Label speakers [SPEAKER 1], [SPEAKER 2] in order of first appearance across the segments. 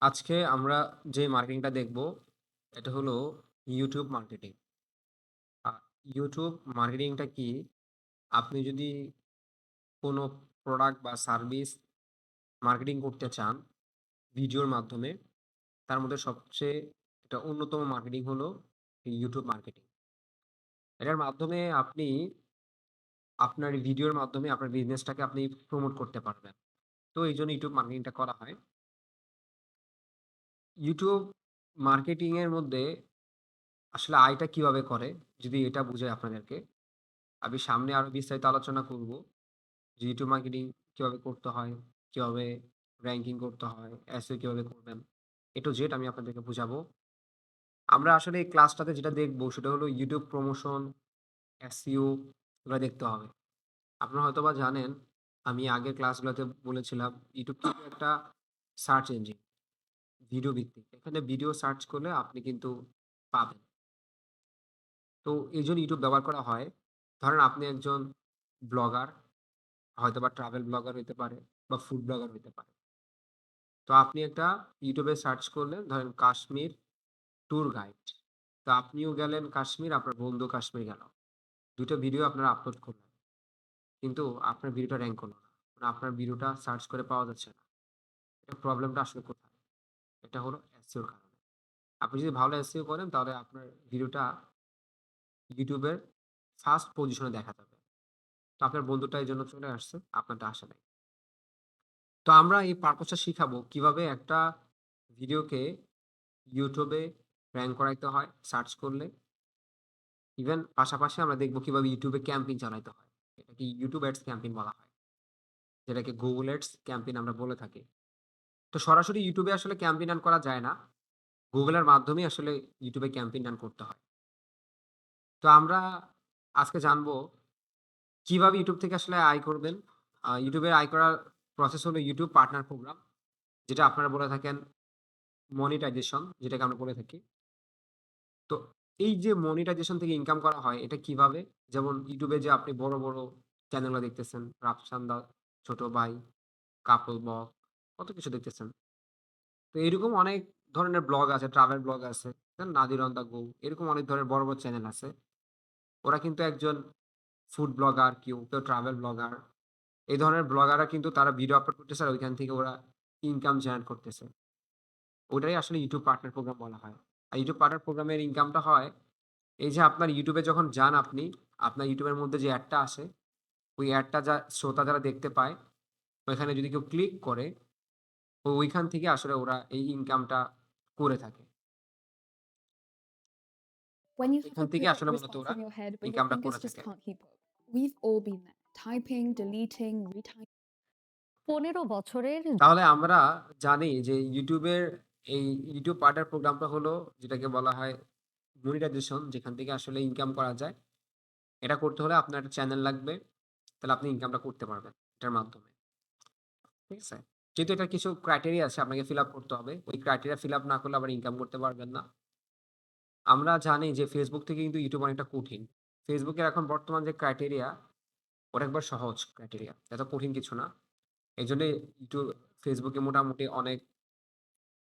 [SPEAKER 1] আজকে আমরা যে মার্কেটিংটা দেখব এটা হলো ইউটিউব মার্কেটিং। আ ইউটিউব মার্কেটিংটা কি? আপনি যদি কোনো প্রোডাক্ট বা সার্ভিস মার্কেটিং করতে চান ভিডিওর মাধ্যমে, তার মধ্যে সবচেয়ে একটা অন্যতম মার্কেটিং হলো ইউটিউব মার্কেটিং। এটার মাধ্যমে আপনি আপনার ভিডিওর মাধ্যমে আপনার বিজনেসটাকে আপনি প্রমোট করতে পারবেন। তো এইজন্য ইউটিউব মার্কেটিংটা করা হয়। ইউটিউব মার্কেটিং এর মধ্যে আসলে আয়টা কিভাবে করে যদি এটা বুঝাই আপনাদেরকে। আমি সামনে আরো বিস্তারিত আলোচনা করব যে ইউটিউব মার্কেটিং কিভাবে করতে হয়, কিভাবে র‍্যাংকিং করতে হয়, এসইও কিভাবে করবেন। এ টু জেড আমি আপনাদেরকে বুঝাবো। আমরা আসলে এই ক্লাসটাতে যেটা দেখব সেটা হলো ইউটিউব প্রমোশন, এসইও এগুলা দেখতে হবে। আপনারা হয়তোবা জানেন আমি আগের ক্লাসগুলোতে বলেছিলাম ইউটিউব কিন্তু একটা সার্চ ইঞ্জিন, ভিডিও ভিত্তিক। এখানে ভিডিও সার্চ করলে আপনি কিন্তু পাবেন। তো এইজন্য ইউটিউব ব্যবহার করা হয়। ধরেন আপনি একজন ব্লগার, হয়তোবা ট্রাভেল ব্লগার হইতে পারে বা ফুড ব্লগার হইতে পারে। তো আপনি একটা ইউটিউবে সার্চ করলেন ধরেন কাশ্মীর ট্যুর গাইড। তো আপনিও গেলেন কাশ্মীর, আপনার বন্ধু কাশ্মীর গেল। ২ টা ভিডিও আপনারা আপলোড করলেন। কিন্তু আপনার ভিডিওটা র‍্যাংক করল না। মানে আপনার ভিডিওটা সার্চ করে পাওয়া যাচ্ছে না। এটা প্রবলেমটা আসলে কোথায়? এটা হলো এসইও র কারণে। আপনি যদি ভালো এসইও করেন তাহলে আপনার ভিডিওটা ইউটিউবের ফার্স্ট পজিশনে দেখা যাবে। তো আপনার বন্ধুটা এজন্য চলে আসছে, আপনারটা আসে নাই। তো আমরা এই পারপোজটা শিখাবো কিভাবে একটা ভিডিওকে ইউটিউবে র‍্যাংক করাইতে হয় সার্চ করলে। ইভেন পাশাপাশি আমরা দেখব কিভাবে ইউটিউবে ক্যাম্পেইন চালাইতে হয়। এটাকে ইউটিউব অ্যাডস ক্যাম্পেইন বলা হয়। যেটাকে গুগল অ্যাডস ক্যাম্পেইন আমরা বলে থাকি। তো সরাসরি ইউটিউবে আসলে ক্যাম্পেইন রান করা যায় না। গুগলের মাধ্যমেই আসলে ইউটিউবে ক্যাম্পেইন রান করতে হয়। তো আমরা আজকে জানবো কিভাবে ইউটিউব থেকে আসলে আয় করবেন। ইউটিউবে আয় করার প্রসেস হলো ইউটিউব পার্টনার প্রোগ্রাম। যেটা আপনারা বলে থাকেন মনিটাইজেশন যেটাকে আমরা বলে থাকি। তো এই যে মনিটাইজেশন থেকে ইনকাম করা হয় এটা কিভাবে? যেমন YouTube এ যে আপনি বড়, বড় চ্যানেলগুলো দেখতেছেন, রাফসান দা, ছোট ভাই, কাপল ব্লগ কত কিছু দেখতেছেন। তো এরকম অনেক ধরনের ব্লগ আছে, ট্রাভেল ব্লগ আছে, নাদির অন দ্যা গো এরকম অনেক ধরনের বড়, বড় চ্যানেল আছে। ওরা কিন্তু একজন ফুড ব্লগার, কেউ ট্রাভেল ব্লগার। এই ধরনের ব্লগাররা কিন্তু তারা ভিডিও আপলোড করতেছে আর ওইখান থেকে ওরা ইনকাম জেনারেট করতেছে। ওটাই আসলে YouTube পার্টনার প্রোগ্রাম বলা হয়। আর YouTube পার্টনার প্রোগ্রামের ইনকামটা হয় এই যে আপনার YouTube এ যখন যান আপনি, আপনার YouTube এর মধ্যে যে অ্যাডটা আসে, ওই অ্যাডটা শ্রোতা যারা দেখতে পায়, ওইখানে যদি কেউ ক্লিক করে, ওইখান থেকে আসলে ওরা এই ইনকামটা করে থাকে।
[SPEAKER 2] When you have
[SPEAKER 1] এখান
[SPEAKER 2] to
[SPEAKER 1] থেকে
[SPEAKER 2] put
[SPEAKER 1] আসলে মূলত
[SPEAKER 2] response
[SPEAKER 1] ওরা
[SPEAKER 2] in your head, but your
[SPEAKER 1] ইনকামটা
[SPEAKER 2] fingers
[SPEAKER 1] করে
[SPEAKER 2] just
[SPEAKER 1] থাকে।
[SPEAKER 2] can't keep up. We've all been there. Typing, deleting, retyping.
[SPEAKER 3] ১৫ বছরের
[SPEAKER 1] তাহলে আমরা জানি যে YouTube এর এই YouTube পার্টনার প্রোগ্রামটা হলো যেটাকে বলা হয় মনিটাইজেশন যেখান থেকে আসলে ইনকাম করা যায়। এটা করতে হলে আপনার একটা চ্যানেল লাগবে। তাহলে আপনি ইনকামটা করতে পারবেন এটার মাধ্যমে। ঠিক আছে? কিন্তু এটার কিছু ক্রাইটেরিয়া আছে আপনাকে ফিল আপ করতে হবে। ওই ক্রাইটেরিয়া ফিল আপ না করলে আবার ইনকাম করতে পারবেন না। আমরা জানি যে Facebook থেকে কিন্তু YouTube অনেকটা কঠিন। Facebook এর এখন বর্তমান যে ক্রাইটেরিয়া ওটা একবার সহজ ক্রাইটেরিয়া। এত কঠিন কিছু না। এজন্যই Facebook এ মোটামুটি অনেক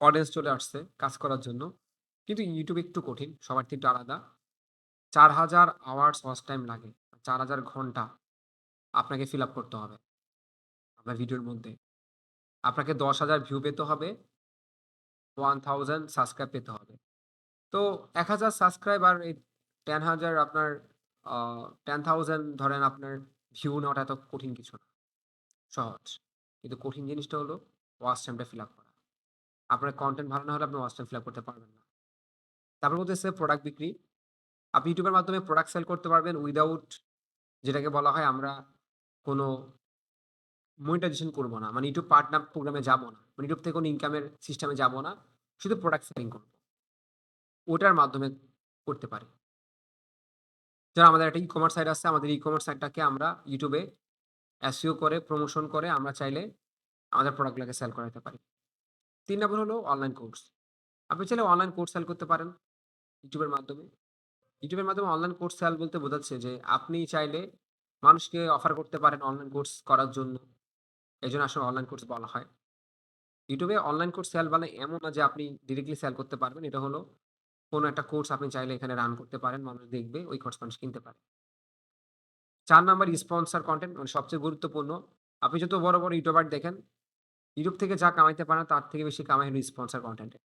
[SPEAKER 1] অডিয়েন্স চলে আসছে কাজ করার জন্য। কিন্তু YouTube একটু কঠিন, সবার থেকে একটু আলাদা। ৪,০০০ আওয়ার্স ওয়াচ টাইম লাগে। ৪,০০০ ঘন্টা আপনাকে ফিল আপ করতে হবে আপনার ভিডিওর মধ্যে। আপনাকে ১০,০০০ ভিউ পেতে হবে, 1000 সাবস্ক্রাইব পেতে হবে। তো ১,০০০ সাবস্ক্রাইব আর এই ১০,০০০ আপনার আ ১০,০০০ ধরেন আপনার ভিউ নেওয়াটা এত কঠিন কিছু না। সহজ। কিন্তু কঠিন জিনিসটা হলো ওয়াচ টাইমটা ফিল আপ করা। আপনার কনটেন্ট ভালো না হলে আপনি ওয়াচ টাইম ফিল আপ করতে পারবেন না। তারপর বলতেছে প্রোডাক্ট বিক্রি। আপনি YouTube এর মাধ্যমে প্রোডাক্ট সেল করতে পারবেন উইথআউট যেটাকে বলা হয় আমরা কোনো মনিটাইজেশন করব না। মানে YouTube পার্টনার প্রোগ্রামে যাব না। মানে YouTube থেকে কোনো ইনকামের সিস্টেমে যাব না। শুধু প্রোডাক্ট সেলিং করব। ওটার মাধ্যমে করতে পারি। যেমন আমাদের একটা ই-কমার্স সাইট আছে। আমাদের ই-কমার্স সাইটটাকে আমরা YouTube এ SEO করে প্রমোশন করে আমরা চাইলে আমাদের প্রোডাক্টগুলোকে সেল করাইতে পারি। ৩ নাম্বার হলো অনলাইন কোর্স। আপনি চাইলে অনলাইন কোর্স সেল করতে পারেন YouTube এর মাধ্যমে। YouTube এর মাধ্যমে অনলাইন কোর্স সেল বলতে বোঝাচ্ছে যে আপনি চাইলে মানুষকে অফার করতে পারেন অনলাইন কোর্স করার জন্য। এজন্য আসলে অনলাইন কোর্স বলা হয়। YouTube এ অনলাইন কোর্স সেল মানে এমন না যে আপনি ডিরেক্টলি সেল করতে পারবেন। এটা হলো কোন একটা কোর্স আপনি চাইলে এখানে রান করতে পারেন। মানুষ দেখবে, ওই কোর্স মানুষ কিনতে পারে। ৪ নাম্বার স্পন্সর কনটেন্ট মানে সবচেয়ে গুরুত্বপূর্ণ। আপনি যত বড়, বড় ইউটিউবার দেখেন, YouTube থেকে যা কামাইতে পারেন তার থেকে বেশি কামাই হলো স্পন্সর কনটেন্টে।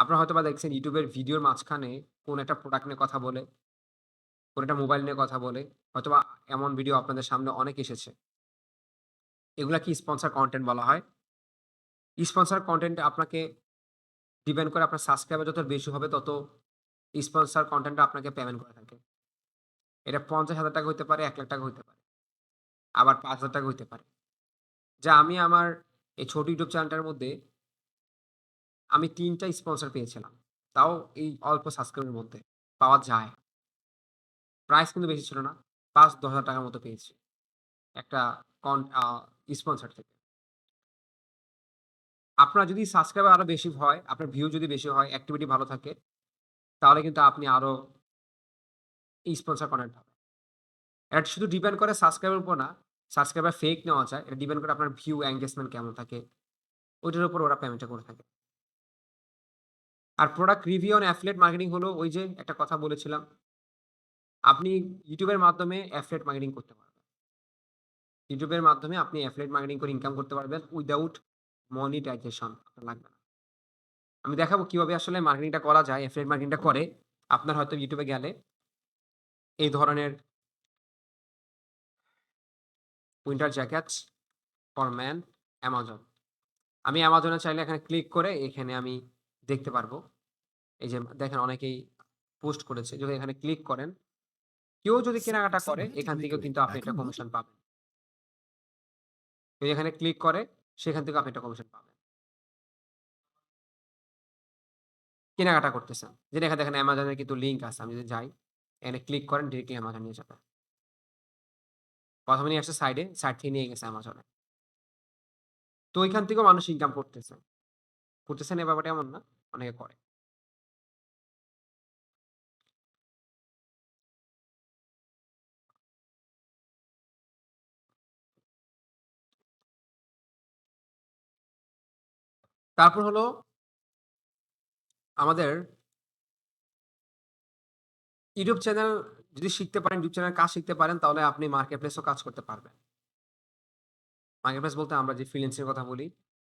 [SPEAKER 1] আপনারা হয়তোবা দেখছেন YouTube এর ভিডিওর মাঝখানে কোন একটা প্রোডাক্ট নিয়ে কথা বলে, কোন একটা মোবাইল নিয়ে কথা বলে, হয়তোবা এমন ভিডিও আপনাদের সামনে অনেক এসেছে। এগুলা কি স্পন্সর কনটেন্ট বলা হয়। স্পন্সর কনটেন্ট আপনাকে ডিপেন্ড করে আপনার সাবস্ক্রাইবার যত বেশি হবে তত স্পন্সর কনটেন্টটা আপনাকে পেমেন্ট করে থাকে। এটা ৳৫০,০০০ হইতে পারে, ৳১,০০,০০০ হইতে পারে। আবার ৳৫,০০০ হইতে পারে। যা আমি আমার এই ছোট ইউটিউব চ্যানেলটার মধ্যে আমি ৩ টা স্পন্সর পেয়েছিলাম। তাও এই অল্প সাবস্ক্রাইবের মধ্যে পাওয়া যায়। প্রাইস কিন্তু বেশি ছিল না। ৳৫,০০০-১০,০০০ মতো পেয়েছি। একটা কন আ স্পন্সর থেকে। আপনার যদি সাবস্ক্রাইবার আরো বেশি হয়, আপনার ভিউ যদি বেশি হয়, অ্যাক্টিভিটি ভালো থাকে, তাহলে কিন্তু আপনি আরো স্পন্সর কনটেন্ট পাবেন। এটা শুধু ডিপেন্ড করে সাবস্ক্রাইবার এর উপর না। সাবস্ক্রাইবার ফেক নেওয়া যায়। এটা ডিপেন্ড করে আপনার ভিউ এনগেজমেন্ট কেমন থাকে। ওইটার উপর ওরা পেমেন্টটা করে থাকে। আর product review on affiliate marketing হলো ওই যে একটা কথা বলেছিলাম। আপনি YouTube এর মাধ্যমে এফিলিয়েট মার্কেটিং করতে পারবেন। YouTube এর মাধ্যমে আপনি এফিলিয়েট মার্কেটিং করে ইনকাম করতে পারবেন উইথআউট মনিটাইজেশন আপনার লাগবে না। আমি দেখাবো কিভাবে আসলে মার্কেটিংটা করা যায়, এফিলিয়েট মার্কেটিংটা করে। আপনার হয়তো YouTube এ গেলে এই ধরনের winter jackets for man Amazon। আমি Amazon এ চাইলে এখানে ক্লিক করে এখানে আমি দেখতে পারবো। এই যে দেখেন অনেকেই পোস্ট করেছে। যদি এখানে ক্লিক করেন, কেউ যদি কেনাকাটা করে এখান থেকেও কিন্তু আপনি একটা কমিশন পাবেন। কেউ এখানে ক্লিক করে সেখান থেকেও আপনি একটা কমিশন পাবেন। কেনাকাটা করতেছেন। যেটা এখানে দেখেন Amazon এর কিন্তু লিঙ্ক আছে। আমি যদি যাই, এখানে ক্লিক করেন ডিরেক্টলি Amazon নিয়ে যাবে। ১ম এ নিয়ে আসছে সাইডে, সাইড থেকে নিয়ে গেছে Amazon এ। তো ঐখান থেকেও মানুষ ইনকাম করতেছে। করতেছে না ব্যাপারটা এমন না, অনেকে করে। তারপর হলো আমাদের ইউটিউব চ্যানেল যদি শিখতে পারেন, ইউটিউব চ্যানেল কাজ শিখতে পারেন তাহলে আপনি মার্কেট প্লেসেও কাজ করতে পারবেন। মার্কেট প্লেস বলতে আমরা যে ফ্রিল্যান্সিং এর কথা বলি,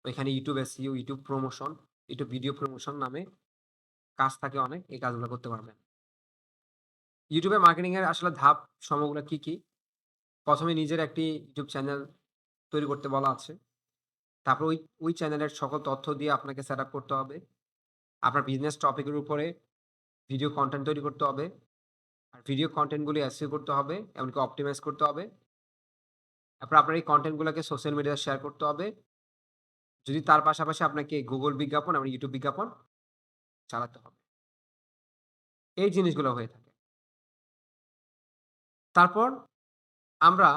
[SPEAKER 1] ওইখানে YouTube SEO, YouTube promotion, YouTube video promotion নামে কাজ থাকে অনেক। এই কাজগুলো করতে পারবেন। YouTube এ মার্কেটিং এর আসলে ধাপ সমূহগুলো কি, কি? ১ম এ নিজের একটি YouTube চ্যানেল তৈরি করতে বলা আছে। তারপর ওই চ্যানেলের সকল তথ্য দিয়ে আপনাকে সেটআপ করতে হবে। আপনার বিজনেস টপিক এর উপরে ভিডিও কনটেন্ট তৈরি করতে হবে। আর ভিডিও কনটেন্ট গুলি SEO করতে হবে, এমনকি অপটিমাইজ করতে হবে। তারপর আপনার এই কনটেন্ট গুলাকে সোশ্যাল মিডিয়ায় শেয়ার করতে হবে। যদি তার পাশাপাশি আপনাকে Google বিজ্ঞাপন এবং YouTube বিজ্ঞাপন চালাতে হবে। এই জিনিসগুলো হয়ে থাকে। তারপর আমরা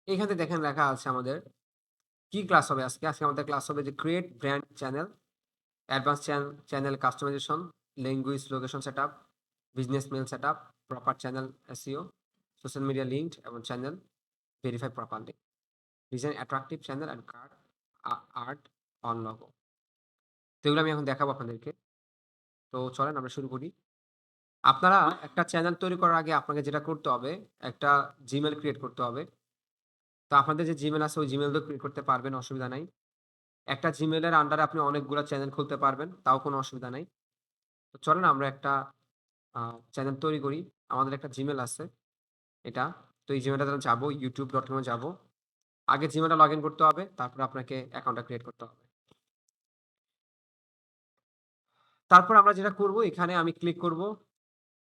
[SPEAKER 1] এখানে দেখেন লেখা আছে আমাদের কি ক্লাস হবে আজকে? আজকে আমাদের ক্লাস হবে যে create brand channel, advance channel customization, language location setup, business mail setup, proper channel SEO, social media linked এবং channel verify properly. Design attractive channel and art on logo. তো এগুলো আমি এখন দেখাবো আপনাদেরকে। তো চলেন আমরা শুরু করি। আপনারা একটা চ্যানেল তৈরি করার আগে আপনাকে যেটা করতে হবে, একটা Gmail ক্রিয়েট করতে হবে। তো আপনাদের যে Gmail আছে ওই Gmail দিয়েও ক্রিয়েট করতে পারবেন, অসুবিধা নাই। একটা Gmail এর আন্ডারে আপনি অনেকগুলা চ্যানেল খুলতে পারবেন, তাও কোনো অসুবিধা নাই। তো চলেন আমরা একটা আ চ্যানেল তৈরি করি। আমাদের একটা Gmail আছে এটা। তো এই Gmail টাতে যাবো, youtube.com এ যাবো। আগে Gmail টা লগইন করতে হবে, তারপরে আপনাকে অ্যাকাউন্টটা ক্রিয়েট করতে হবে। তারপর আমরা যেটা করব এখানে আমি ক্লিক করব।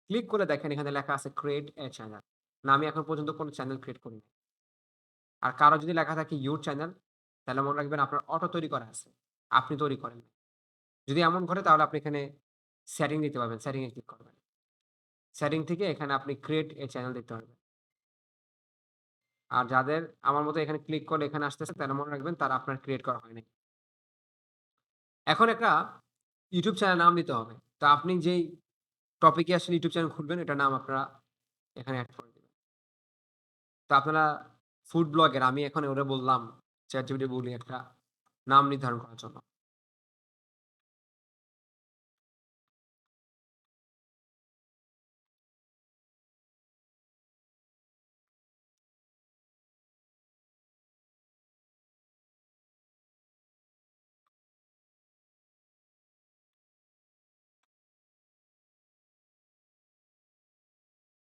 [SPEAKER 1] ক্লিক করে দেখেন এখানে লেখা আছে ক্রিয়েট a চ্যানেল। না আমি এখন পর্যন্ত কোনো চ্যানেল ক্রিয়েট করিনি। আর কারো যদি লেখা থাকে ইউর চ্যানেল, তাহলে মনে রাখবেন আপনার অটো তৈরি করা আছে। আপনি তৈরি করেন নাই। যদি এমন ঘটে তাহলে আপনি এখানে সেটিং দিতে পারবেন। সেটিং এ ক্লিক করবেন। সেটিং থেকে এখানে আপনি ক্রিয়েট a চ্যানেল দেখতে পারবেন। আর যাদের আমার মতো এখানে ক্লিক করলে এখানে আসতেছে তাহলে মনে রাখবেন তারা আপনার ক্রিয়েট করা হয় নাই। এখন একটা ইউটিউব চ্যানেল নাম দিতে হবে। তো আপনি যেই টপিকে আসলে ইউটিউব চ্যানেল খুলবেন এটার নাম আপনারা এখানে এড করে দিবেন। তো আপনারা ফুড ব্লগার আমি এখন ওরে বললাম ChatGPT বলি একটা নাম নির্ধারণ করার জন্য।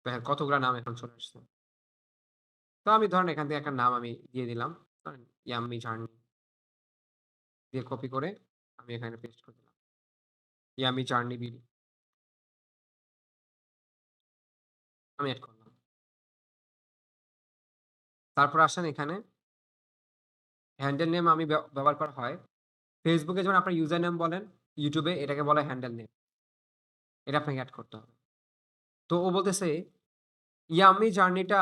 [SPEAKER 1] দেখেন কতগুলা নাম এখন চলে আসছে। তো আমি ধরেন এখান থেকে একটা নাম আমি দিয়ে দিলাম। ধরেন ইয়াম্মি জার্নি দিয়ে কপি করে আমি এখানে পেস্ট করে দিলাম। ইয়াম্মি জার্নি বিডি আমি এড করলাম। তারপর আসেন এখানে হ্যান্ডেল নেম আমি ব্যবহার করা হয়। Facebook এ যেমন আপনার ইউজার নেম বলেন, YouTube এ এটাকে বলা হয় হ্যান্ডেল নেম। এটা আপনাকে এড করতে হবে। তো ও বলতেছে ইয়াম্মি জার্নিটা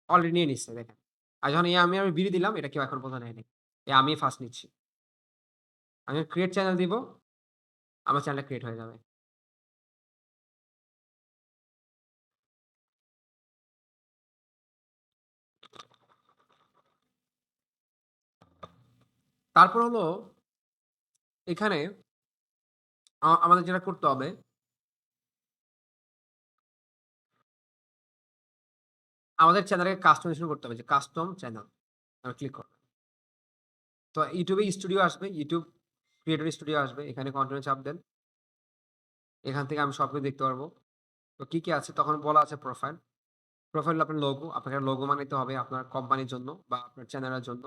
[SPEAKER 1] অলরেডি নিয়ে নিচ্ছে দেখেন। আর যখন আমি বিডি দিলাম এটা কেউ এখন পর্যন্ত নেয়নি। আমি ফার্স্ট নিচ্ছি। আমি ক্রিয়েট চ্যানেল দিব, আমার চ্যানেলটা ক্রিয়েট হয়ে যাবে। তারপর হলো এখানে আমাদের যেটা করতে হবে আমাদের চ্যানেলকে কাস্টমাইজেশন করতে হবে যে কাস্টম চ্যানেল। আমরা ক্লিক করব। তো YouTube এ স্টুডিও আসবে, YouTube ক্রিয়েটর স্টুডিও আসবে। এখানে কন্টিনিউ চাপ দেন। এখান থেকে আমি সবকিছু দেখতে পারবো। তো কি আছে তখন বলা আছে প্রোফাইল। প্রোফাইল আপনার লোগো, আপনাকে লোগো বানাইতে হবে আপনার কোম্পানির জন্য বা আপনার চ্যানেলের জন্য।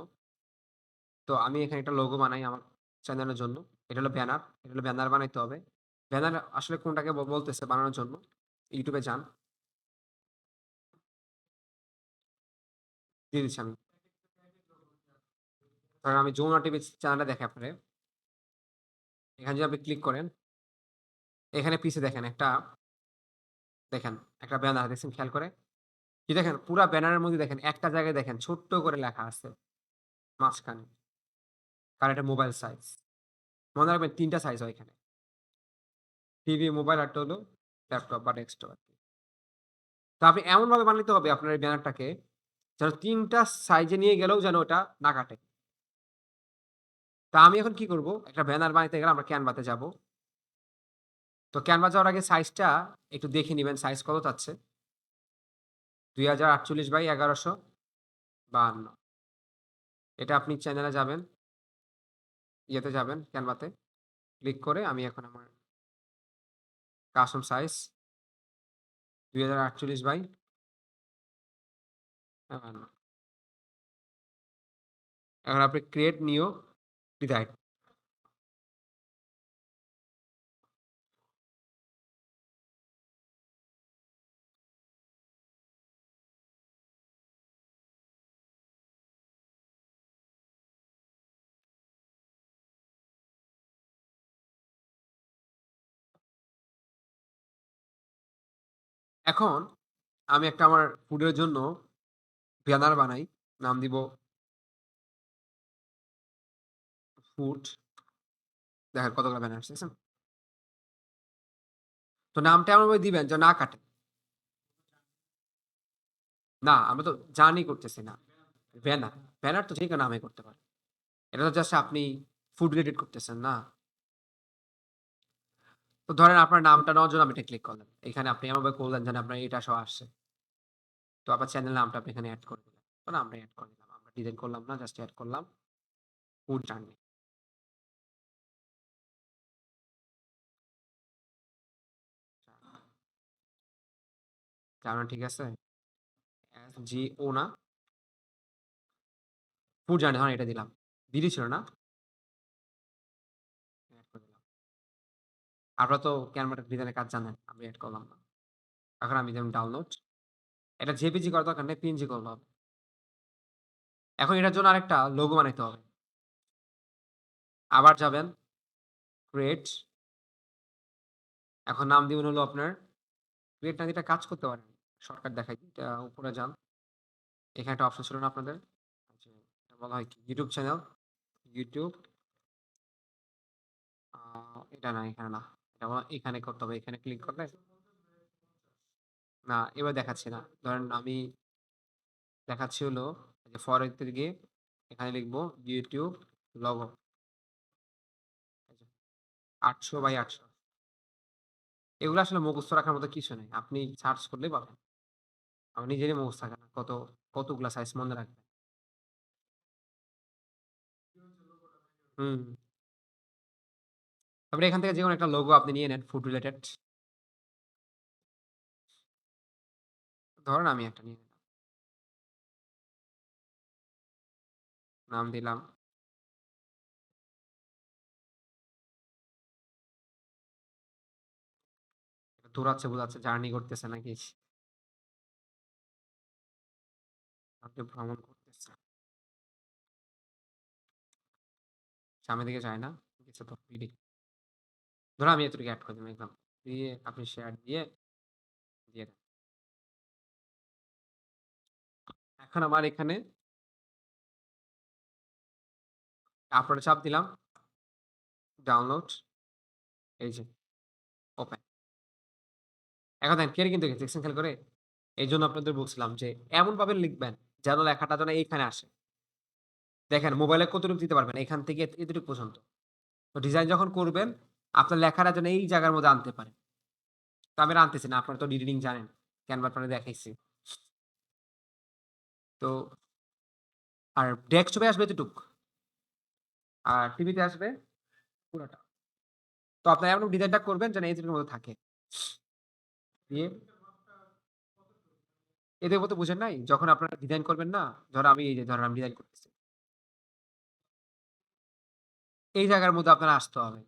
[SPEAKER 1] তো আমি এখানে একটা লোগো বানাই আমার চ্যানেলের জন্য। এটা হলো ব্যানার। এটা হলো ব্যানার বানাইতে হবে। ব্যানার আসলে কোনটাকে বলতেছে বানানোর জন্য। YouTube এ যান। দিয়ে দিচ্ছি আমি। ধরেন আমি যমুনা টিভি চ্যানেলটা দেখাই আপনারে। এখানে যদি আপনি ক্লিক করেন, এখানে পিছে দেখেন একটা ব্যানার দেখছেন খেয়াল করে? কি দেখেন পুরা ব্যানারের মধ্যে দেখেন একটা জায়গায় দেখেন ছোট্ট করে লেখা আছে মাঝখানে। কারণ এটা মোবাইল সাইজ। মনে রাখবেন ৩ টা সাইজ হয় এখানে। টিভি, মোবাইল আরটা হলো ল্যাপটপ বা ডেস্কটপ আরকি। তো আপনি এমনভাবে বানাইতে হবে আপনার এই ব্যানারটাকে যেন ৩ টা সাইজে নিয়ে গেলেও যেন ওটা না কাটে। তা আমি এখন কি করব? একটা ব্যানার বানাইতে গেলে আমরা ক্যানভাতে যাব। তো ক্যানভা যাওয়ার আগে সাইজটা একটু দেখে নিবেন সাইজ কত চাচ্ছে? ২০৪৮/১১৫২। এটা আপনি চ্যানেলে যাবেন, ইয়েতে যাবেন ক্যানভাতে। ক্লিক করে আমি এখন আমার কাস্টম সাইজ ২০৪৮/৫২। এখন আপনি ক্রিয়েট নিউ ডিজাইন। এখন আমি একটা আমার ফুডের জন্য ব্যানার বানাই। নাম দিব ফুড। দেখেন কতগুলো ব্যানার আসছে দেখছেন? তো নামটা এমনভাবে দিবেন যেন না কাটে। না, আমরা তো জার্নি করতেছি না। ব্যানার। ব্যানার তো যে কেউ নামে করতে পারে। এটা তো জাস্ট আপনি ফুড রিলেটেড করতেছেন না? তো ধরেন আপনার নামটা নেওয়ার জন্য আপনি এটা ক্লিক করলেন। এখানে আপনি এমনভাবে করলেন যেন আপনার এটা সহ আসছে। তো আপনার চ্যানেল নামটা আপনি এখানে এড করে দিলেন। তো না আমরা এড করে দিলাম। আমরা ডিজাইন করলাম না, জাস্ট এড করলাম ফুড জার্নি। জার্নি ঠিক আছে? SGO না? ফুড জার্নি ধরেন এটা দিলাম। বিডি ছিল না? এড করে দিলাম। আপনারা তো ক্যানভা ডিজাইনের কাজ জানেন। আমি এড করলাম না। এখন আমি দিলাম ডাউনলোড। এটা জেপিজি করার দরকার নেই, পিএনজি করলে হবে। এখন এটার জন্য আরেকটা লোগো বানাইতে হবে। আবার যাবেন, ক্রিয়েট। এখন নাম দিবেন হলো আপনার ক্রিয়েট না দিয়ে এটা কাজ করতে পারেন। শর্টকাট দেখাই দিই। এটা উপরে যান। এখানে একটা অপশন ছিল না আপনাদের? যে এটা বলা হয় কি ইউটিউব চ্যানেল। ইউটিউব আ এটা না, এখানে না। এটা এখানে করতে হবে। এখানে ক্লিক করলে না, এবার দেখাচ্ছি না। ধরেন আমি দেখাচ্ছি হলো ফরেতে গিয়ে এখানে লিখবো ইউটিউব লগো 800 বাই 800। এগুলো আসলে মুখস্থ রাখার মতো কিছু নেই। আপনি সার্চ করলেই পাবেন। আমার নিজেরই মুখস্থ থাকে না। কতগুলা সাইজ মনে রাখবেন। হুম। তারপরে এখান থেকে যেকোনো একটা লোগো আপনি নিয়ে নেন ফুড রিলেটেড। ধরেন আমি একটা নিয়ে নিলাম। নাম দিলাম। দৌড়াচ্ছে বোঝাচ্ছে জার্নি করতেছে নাকি আপনি ভ্রমণ করতেছে। সামনের দিকে যায় না। কিছু তো রিডিং। ধরুন আমি এতটুকু এড করে দিলাম এক্সাম্পল। দিয়ে আপনি শেয়ার দিয়ে দেন। এখন আমার এখানে আপলোডে চাপ দিলাম। ডাউনলোড এই যে ওপেন। এখন দেখেন কেটে কিন্তু গেছে দেখছেন খেয়াল করে? এইজন্য আপনাদের বলছিলাম যে এমনভাবে লিখবেন যেন লেখাটা যেন এইখানে আসে। দেখেন মোবাইলে কতটুকু দিতে পারবেন? এখান থেকে এতটুকু পর্যন্ত। তো ডিজাইন যখন করবেন আপনার লেখাটা যেন এই জায়গার মধ্যে আনতে পারেন। তো আমি আর আনতেছি না। আপনারা তো রিডিং জানেন। ক্যানভা আপনাদের দেখাইছি। তো আর ডেস্কটপে আসবে এতটুক। আর টিভিতে আসবে পুরাটা। তো আপনারা এমন ডিজাইনটা করবেন যেন এইটুকুর মধ্যে থাকে। দিয়ে এদের মতো বুঝেন নাই? যখন আপনারা ডিজাইন করবেন না? ধরেন আমি এই যে ধরেন আমি ডিজাইন করতেছি। এই জায়গার মধ্যে আপনার আসতে হবে।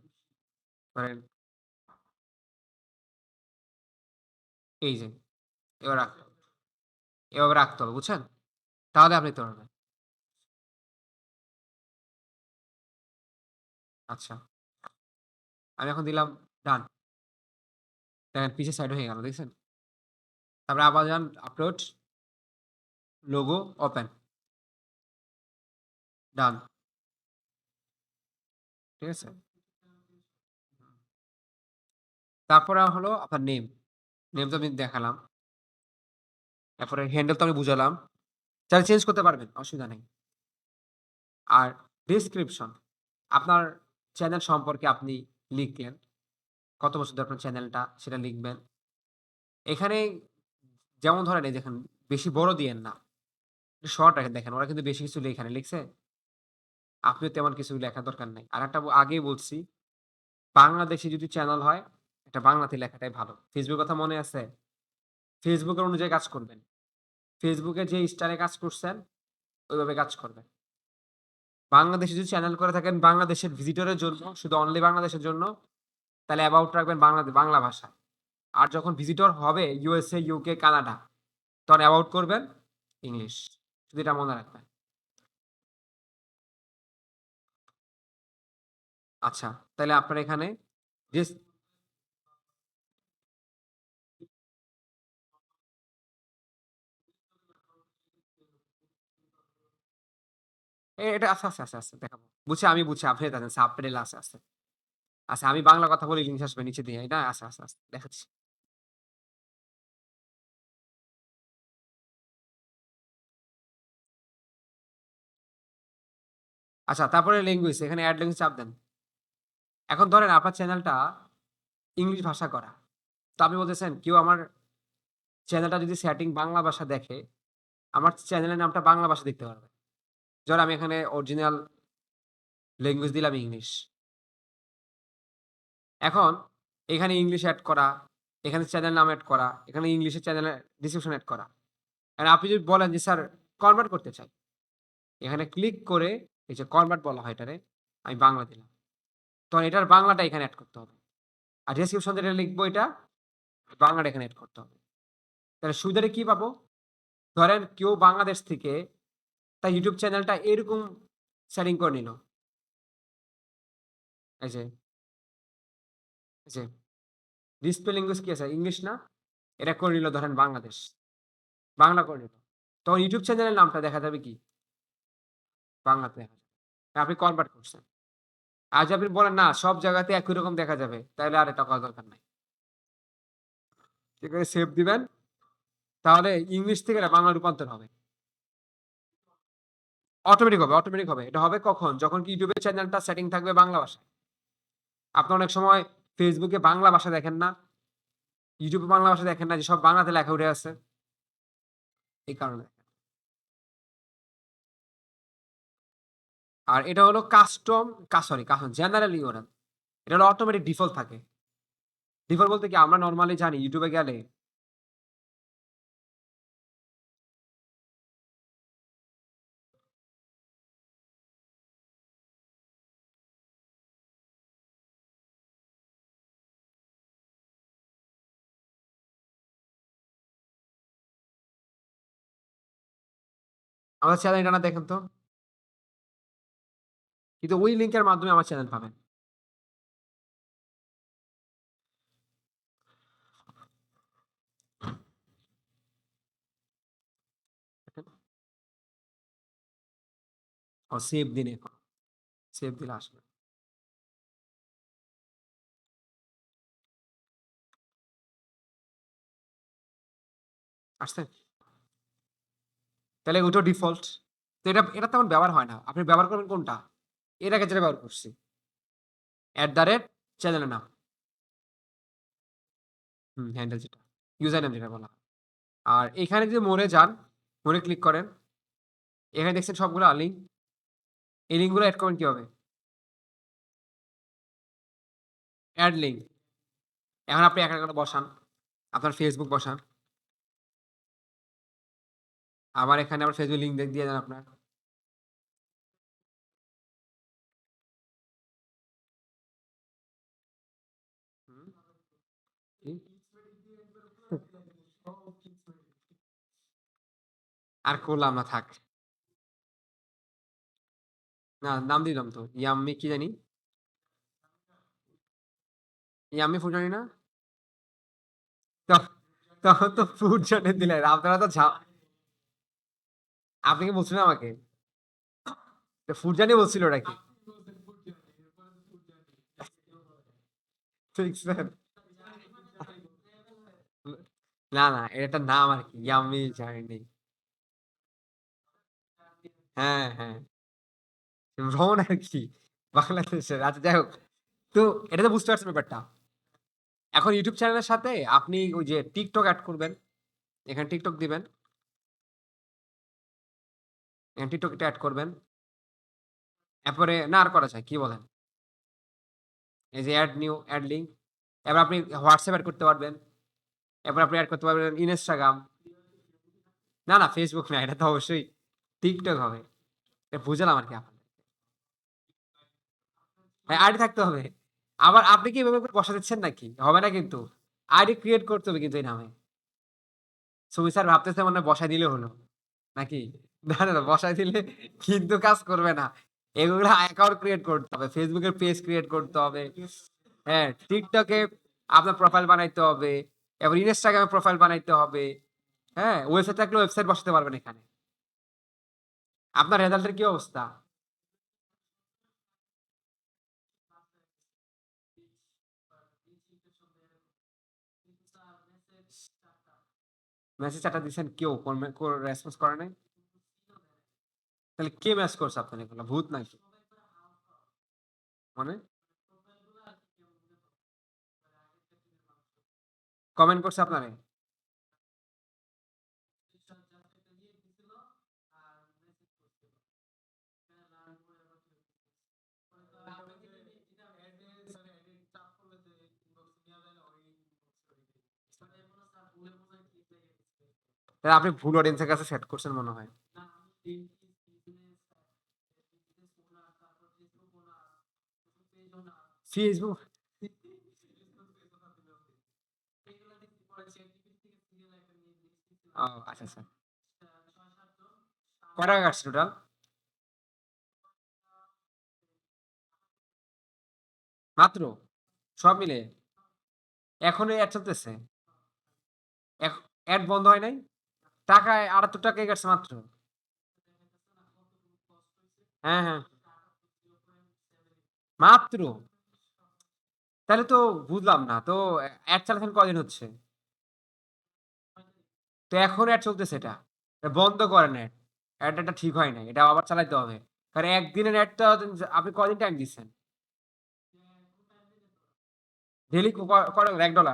[SPEAKER 1] ধরেন এই যে এবার রাখতে হবে। এভাবে রাখতে হবে, বুঝছেন? তাহলে আপনি নিতে পারবেন। আচ্ছা। আমি এখন দিলাম ডান। দেখেন পিছের সাইড হয়ে গেল, দেখছেন? তারপরে আবার যান আপলোড, লোগো, ওপেন। ডান। ঠিক আছে? তারপরে হলো আপনার নেম। নেম তো আমি দেখালাম। তারপরে হ্যান্ডেল তো আমি বুঝালাম। চাইলে চেঞ্জ করতে পারবেন, অসুবিধা নেই। আর ডেসক্রিপশন আপনার চ্যানেল সম্পর্কে আপনি লিখলেন। কত বছর ধরে আপনার চ্যানেলটা সেটা লিখবেন। এখানে যেমন ধরেন এই দেখেন বেশি বড় দিয়েন না। একটু শর্ট রাখেন দেখেন ওরা কিন্তু বেশি কিছু এখানে লিখছে। আপনিও তেমন কিছু লেখার দরকার নাই। আরেকটা আগেই বলছি, বাংলাদেশী যদি চ্যানেল হয়, এটা বাংলাতে লেখাটাই ভালো। ফেসবুক কথা মনে আছে? ফেসবুকের অনুযায়ী কাজ করবেন। ফেসবুকে যে স্টাইলে কাজ করছেন, ওইভাবে কাজ করবেন। বাংলাদেশে যদি চ্যানেল করে থাকেন বাংলাদেশের ভিজিটরের জন্য, শুধু অনলি বাংলাদেশের জন্য, তাহলে অ্যাবাউট রাখবেন বাংলা ভাষায়। আর যখন ভিজিটর হবে ইউএসএ, ইউকে, কানাডা, তখন অ্যাবাউট করবেন ইংলিশ। শুধু এটা মনে রাখবেন। আচ্ছা, তাইলে আপনার এখানে ডিস এটা আছে দেখাবো। আমি বুঝছি আপনি জানেন সাবটাইটেল আছে। আচ্ছা আমি বাংলা কথা বলে ইংলিশ আসবে নিচে দিয়ে। এটা আছে দেখাচ্ছি। আচ্ছা তারপরে ল্যাঙ্গুয়েজ এখানে এড ল্যাঙ্গুয়েজ চাপ দেন। এখন ধরেন আপনার চ্যানেলটা ইংলিশ ভাষা করা। তো আপনি বলতেছেন কেউ আমার চ্যানেলটা যদি সেটিং বাংলা ভাষা দেখে, আমার চ্যানেলের নামটা বাংলা ভাষায় দেখতে পারবে। ধরেন আমি এখানে অরিজিনাল ল্যাঙ্গুয়েজ দিলাম ইংলিশ। এখন এখানে ইংলিশ এড করা, এখানে চ্যানেল নাম এড করা, এখানে ইংলিশের চ্যানেলের ডেসক্রিপশন এড করা। আর আপনি যদি বলেন যে স্যার কনভার্ট করতে চাই, এখানে ক্লিক করে এই যে কনভার্ট বলা হয় এটারে, আমি বাংলা দিলাম। তখন এটার বাংলাটা এখানে এড করতে হবে। আর ডেসক্রিপশন যেটা লিখবো এটা বাংলাটা এখানে এড করতে হবে। তাহলে সুবিধাটা কি পাবো? ধরেন কেউ বাংলাদেশ থেকে তার ইউটিউব চ্যানেলটা এরকম সেটিং করে নিল। এই যে, এই যে ডিসপ্লে ল্যাঙ্গুয়েজ কি আছে? ইংলিশ না? এটা করে নিল ধরেন বাংলাদেশ। বাংলা করে নিল। তখন ইউটিউব চ্যানেলের নামটা দেখা যাবে কি? বাংলাতে দেখা যাবে। আপনি কনভার্ট করছেন। আর যদি আপনি বলেন না সব জায়গাতে একই রকম দেখা যাবে, তাহলে আর এটা করার দরকার নাই। ঠিক আছে সেভ দিবেন। তাহলে ইংলিশ থেকে এটা বাংলা রূপান্তর হবে। অটোমেটিক হবে। এটা হবে কখন? যখন কি YouTube এর চ্যানেলটা সেটিং থাকবে বাংলা ভাষায়। আপনি অনেক সময় Facebook এ বাংলা ভাষা দেখেন না? YouTube এ বাংলা ভাষা দেখেন না যে সব বাংলাতে লেখা উঠে আছে? এই কারণে। আর এটা হলো কাস্টম সরি জেনারেলি ওরা। এটা হলো অটোমেটিক ডিফল্ট থাকে। ডিফল্ট বলতে কি আমরা নরমালি জানি YouTube এ গেলে আমার চ্যানেলটা না দেখেন তো। কিন্তু ওই লিঙ্কের মাধ্যমে আমার চ্যানেল পাবেন। সেভ দিন এখন। সেভ দিলে আসবে। আসছে? তাহলে ওইটাও ডিফল্ট। তো এটা তেমন ব্যবহার হয় না। আপনি ব্যবহার করবেন কোনটা? এর আগে যেটা ব্যবহার করছি। চ্যানেলের নাম। হ্যান্ডেল যেটা। ইউজার নেম যেটা বলা হয়। আর এখানে যদি মোরে যান, মোরে ক্লিক করেন। এখানে দেখছেন সবগুলা লিঙ্ক। এই লিঙ্কগুলো এড করবেন কিভাবে? Add link. এখন আপনি একটা করে বসান। আপনার Facebook বসান। আবার এখানে আবার Facebook লিঙ্ক দিয়ে দেন আপনার। হুম, কি? আর করলাম না থাক। না নাম দিলাম তো। ইয়াম্মি কি জানি? ইয়াম্মি ফুড জানি না? তো তখন তো ফুড জানি দিলেন। আপনারা তো আপনি কি বলছিলেন আমাকে? তো ফুড জানি বলছিল নাকি? দেখছেন? না, এটা একটা নাম আরকি। Yummy journey. হ্যাঁ। ভ্রমণ আরকি। বাংলাদেশের। আচ্ছা যাই হোক। তো এটা তো বুঝতে পারছেন ব্যাপারটা। এখন YouTube চ্যানেলের সাথে আপনি ওই যে TikTok এড করবেন। এখানে TikTok দিবেন। এখানে TikTok এটা এড করবেন। এরপরে না আর করা যায়। কি বলেন? এই যে এড নিউ, এড লিঙ্ক। এবার আপনি WhatsApp এড করতে পারবেন। এরপর আপনি এড করতে পারবেন Instagram। না, Facebook না। এটা তো অবশ্যই TikTok হবে। এটা বুঝালাম আরকি আপনাদের। হ্যাঁ, আইডি থাকতে হবে। আবার আপনি কি এভাবে করে বসা দিচ্ছেন নাকি? হবে না কিন্তু। আইডি ক্রিয়েট করতে হবে কিন্তু এই নামে। সুমি স্যার ভাবতেছে মনে হয় বসায় দিলে হলো। নাকি? না, বসায় দিলে কিন্তু কাজ করবে না। এগুলা অ্যাকাউন্ট ক্রিয়েট করতে হবে। Facebook এর পেজ ক্রিয়েট করতে হবে। হ্যাঁ, TikTok এ আপনার প্রোফাইল বানাইতে হবে। এবার Instagram এ প্রোফাইল বানাইতে হবে। হ্যাঁ, ওয়েবসাইট থাকলে ওয়েবসাইট বসাতে পারবেন এখানে। আপনার রেজাল্টের কি অবস্থা? মেসেজ ৪ টা দিছেন কেউ রেসপন্স করে নাই? তাহলে কে মেসেজ করছে আপনার এগুলা? ভূত নাকি? মানে? কমেন্ট করছে আপনারে? তাহলে আপনি ভুল অডিয়েন্স এর কাছে সেট করছেন মনে হয়। Facebook ও আচ্ছা। কয় টাকা কাটছে টোটাল? মাত্র? সব মিলিয়ে? এখনো এড চলতেছে? এখ এড বন্ধ হয় নাই? টাকা ৳৭৮ কাটছে মাত্র। হ্যাঁ। মাত্র? তাহলে তো বুঝলাম না। তো এড চালাচ্ছেন কয়দিন হচ্ছে? তো এখনো এড চলতেছে এটা? বন্ধ করেন এড। অ্যাডটা ঠিক হয় নাই। এটা আবার চালাইতে হবে। কারণ একদিনের অ্যাডটা আপনি কয়দিন টাইম দিচ্ছেন? ডেইলি কয় $1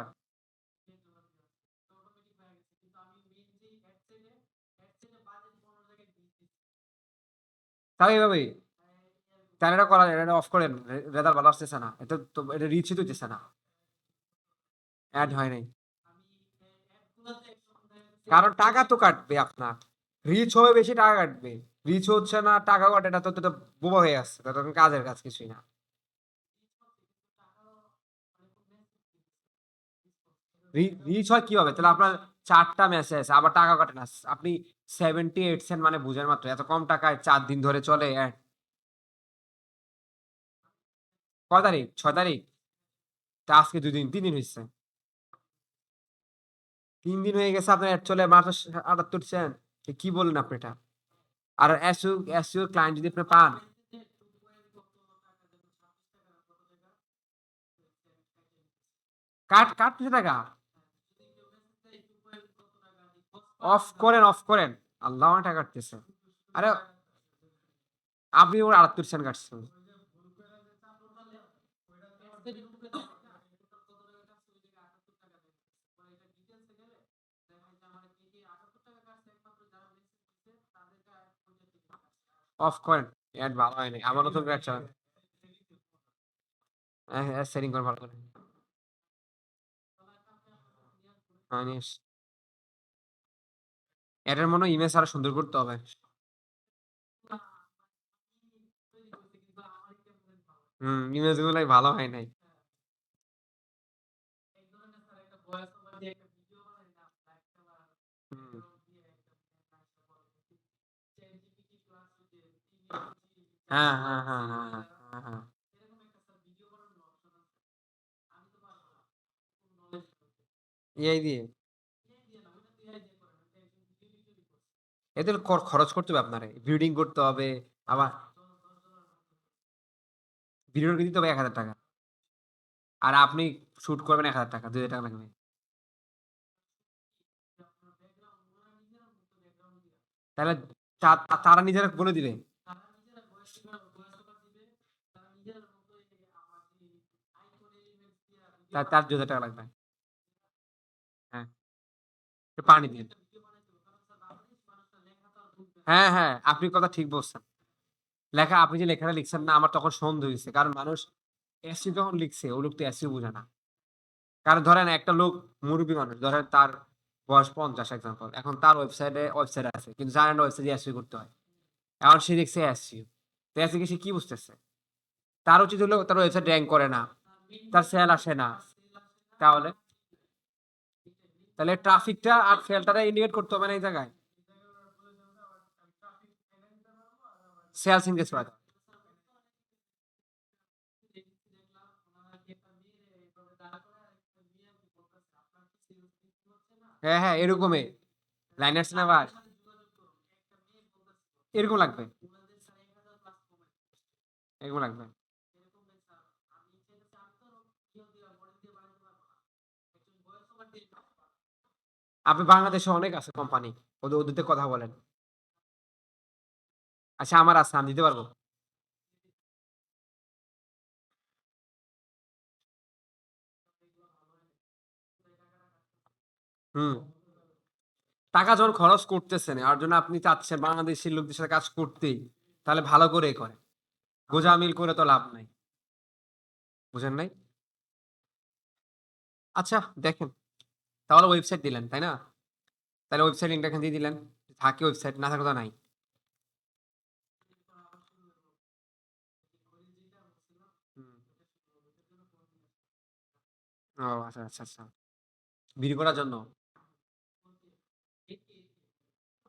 [SPEAKER 1] তাও এভাবেই? তাহলে এটা করা যায়, এটা অফ করেন। রেজাল্ট ভালো আসতেছে না। এটা তো এটা রিচই তো হইতেছে না। এড হয় নাই। কারণ টাকা তো কাটবে আপনার। রিচ হবে বেশি টাকা কাটবে। রিচ হচ্ছে না, টাকা কাটে না, তো বোবা হয়ে যাচ্ছে। তো তখন কাজের কাজ কিছুই না। রিচ হয় কিভাবে? তাহলে আপনার ৪ টা মেসেজ আবার টাকা কাটে না। আপনি 78 সেন্ট মানে বুঝেন মাত্র। এত কম টাকায় ৪ দিন ধরে চলে এড। কয় তারিখ? ৬ তারিখ? তা আজকে ২ দিন, ৩ দিন হইছে। ৩ দিন হয়ে গেছে আপনার এড চলে মাত্র ৭৮ সেন্ট। কি বললেন আপনি এটা? আর এসইও ক্লায়েন্ট যদি আপনি পান, কাটতেছে টাকা। অফ করেন। আল্লাহ আমার টাকা কাটতেছে। আরে আপনি ওর ৭৮ সেন্ট কাটছেন। অফ করেন। এড ভালো হয় নাই। আবার নতুন করে এড চালান। হ্যাঁ, হ্যাঁ, সেটিং করেন ভালো করে। নিস। এটার মনে হয় ইমেজ আরো সুন্দর করতে হবে। ইমেজ গুলাই ভালো হয় নাই। হুম। হ্যাঁ, হ্যাঁ, হ্যাঁ, হ্যাঁ, হ্যাঁ, হ্যাঁ, হ্যাঁ। এআই দিয়ে। এতে খরচ করতে হবে আপনারে। বিল্ডিং করতে হবে। আবার ভিডিওর দিতে হবে ৳১,০০০। আর আপনি শুট করবেন ৳১,০০০, ৳২,০০০ লাগবে। তাহলে তারা নিজেরা বলে দিবে। তার ৳২,০০০ লাগবে। হ্যাঁ, একটু পানি দিন। হ্যাঁ, হ্যাঁ, আপনি কথা ঠিক বলছেন। আপনি যে লেখাটা লিখছেন না, আমার তখন সন্দেহ হইছে। কারণ মানুষ এসইও যখন লিখছে, ওই লোক তো এসইও বুঝে না। কারণ ধরেন একটা লোক মুরুব্বি মানুষ, ধরেন তার বয়স ৫০ এক্সাম্পল। এখন তার ওয়েবসাইট আছে। কিন্তু জানে না ওয়েবসাইটে এসইও করতে হয়। এখন সে লিখছে এসইও। তো এসইও সে কি বুঝতেছে? তার উচিত হলো তার ওয়েবসাইট র‍্যাংক করে না। তার সেল আসে না। তাহলে? তাহলে ট্রাফিকটা আর সেলটারে ইন্ডিকেট করতে হবে না এই জায়গায়? সেলস এনগেজ করা। হ্যাঁ, হ্যাঁ, এরকমই। লাইনার্স না ভাই? এরকম লাগবে। এরকম লাগবে। আপনি বাংলাদেশে অনেক আছে কোম্পানি। ওদেরতে কথা বলেন। আচ্ছা আমার আছে, আমি দিতে পারব। হুম। টাকা যখন খরচ করতেছেন, এর জন্য আপনি চাচ্ছেন বাংলাদেশী লোকদের সাথে কাজ করতেই, তাহলে ভালো করেই করেন। গোঁজামিল করে তো লাভ নাই। বুঝেন নাই? আচ্ছা দেখেন, তাহলে ওয়েবসাইট দিলেন, তাই না? তাহলে ওয়েবসাইট লিঙ্কটা এখানে দিয়ে দিলেন। থাকে ওয়েবসাইট, না থাকলে তো নাই। হুম। ও আচ্ছা, আচ্ছা, আচ্ছা। ভিডিও করার জন্য।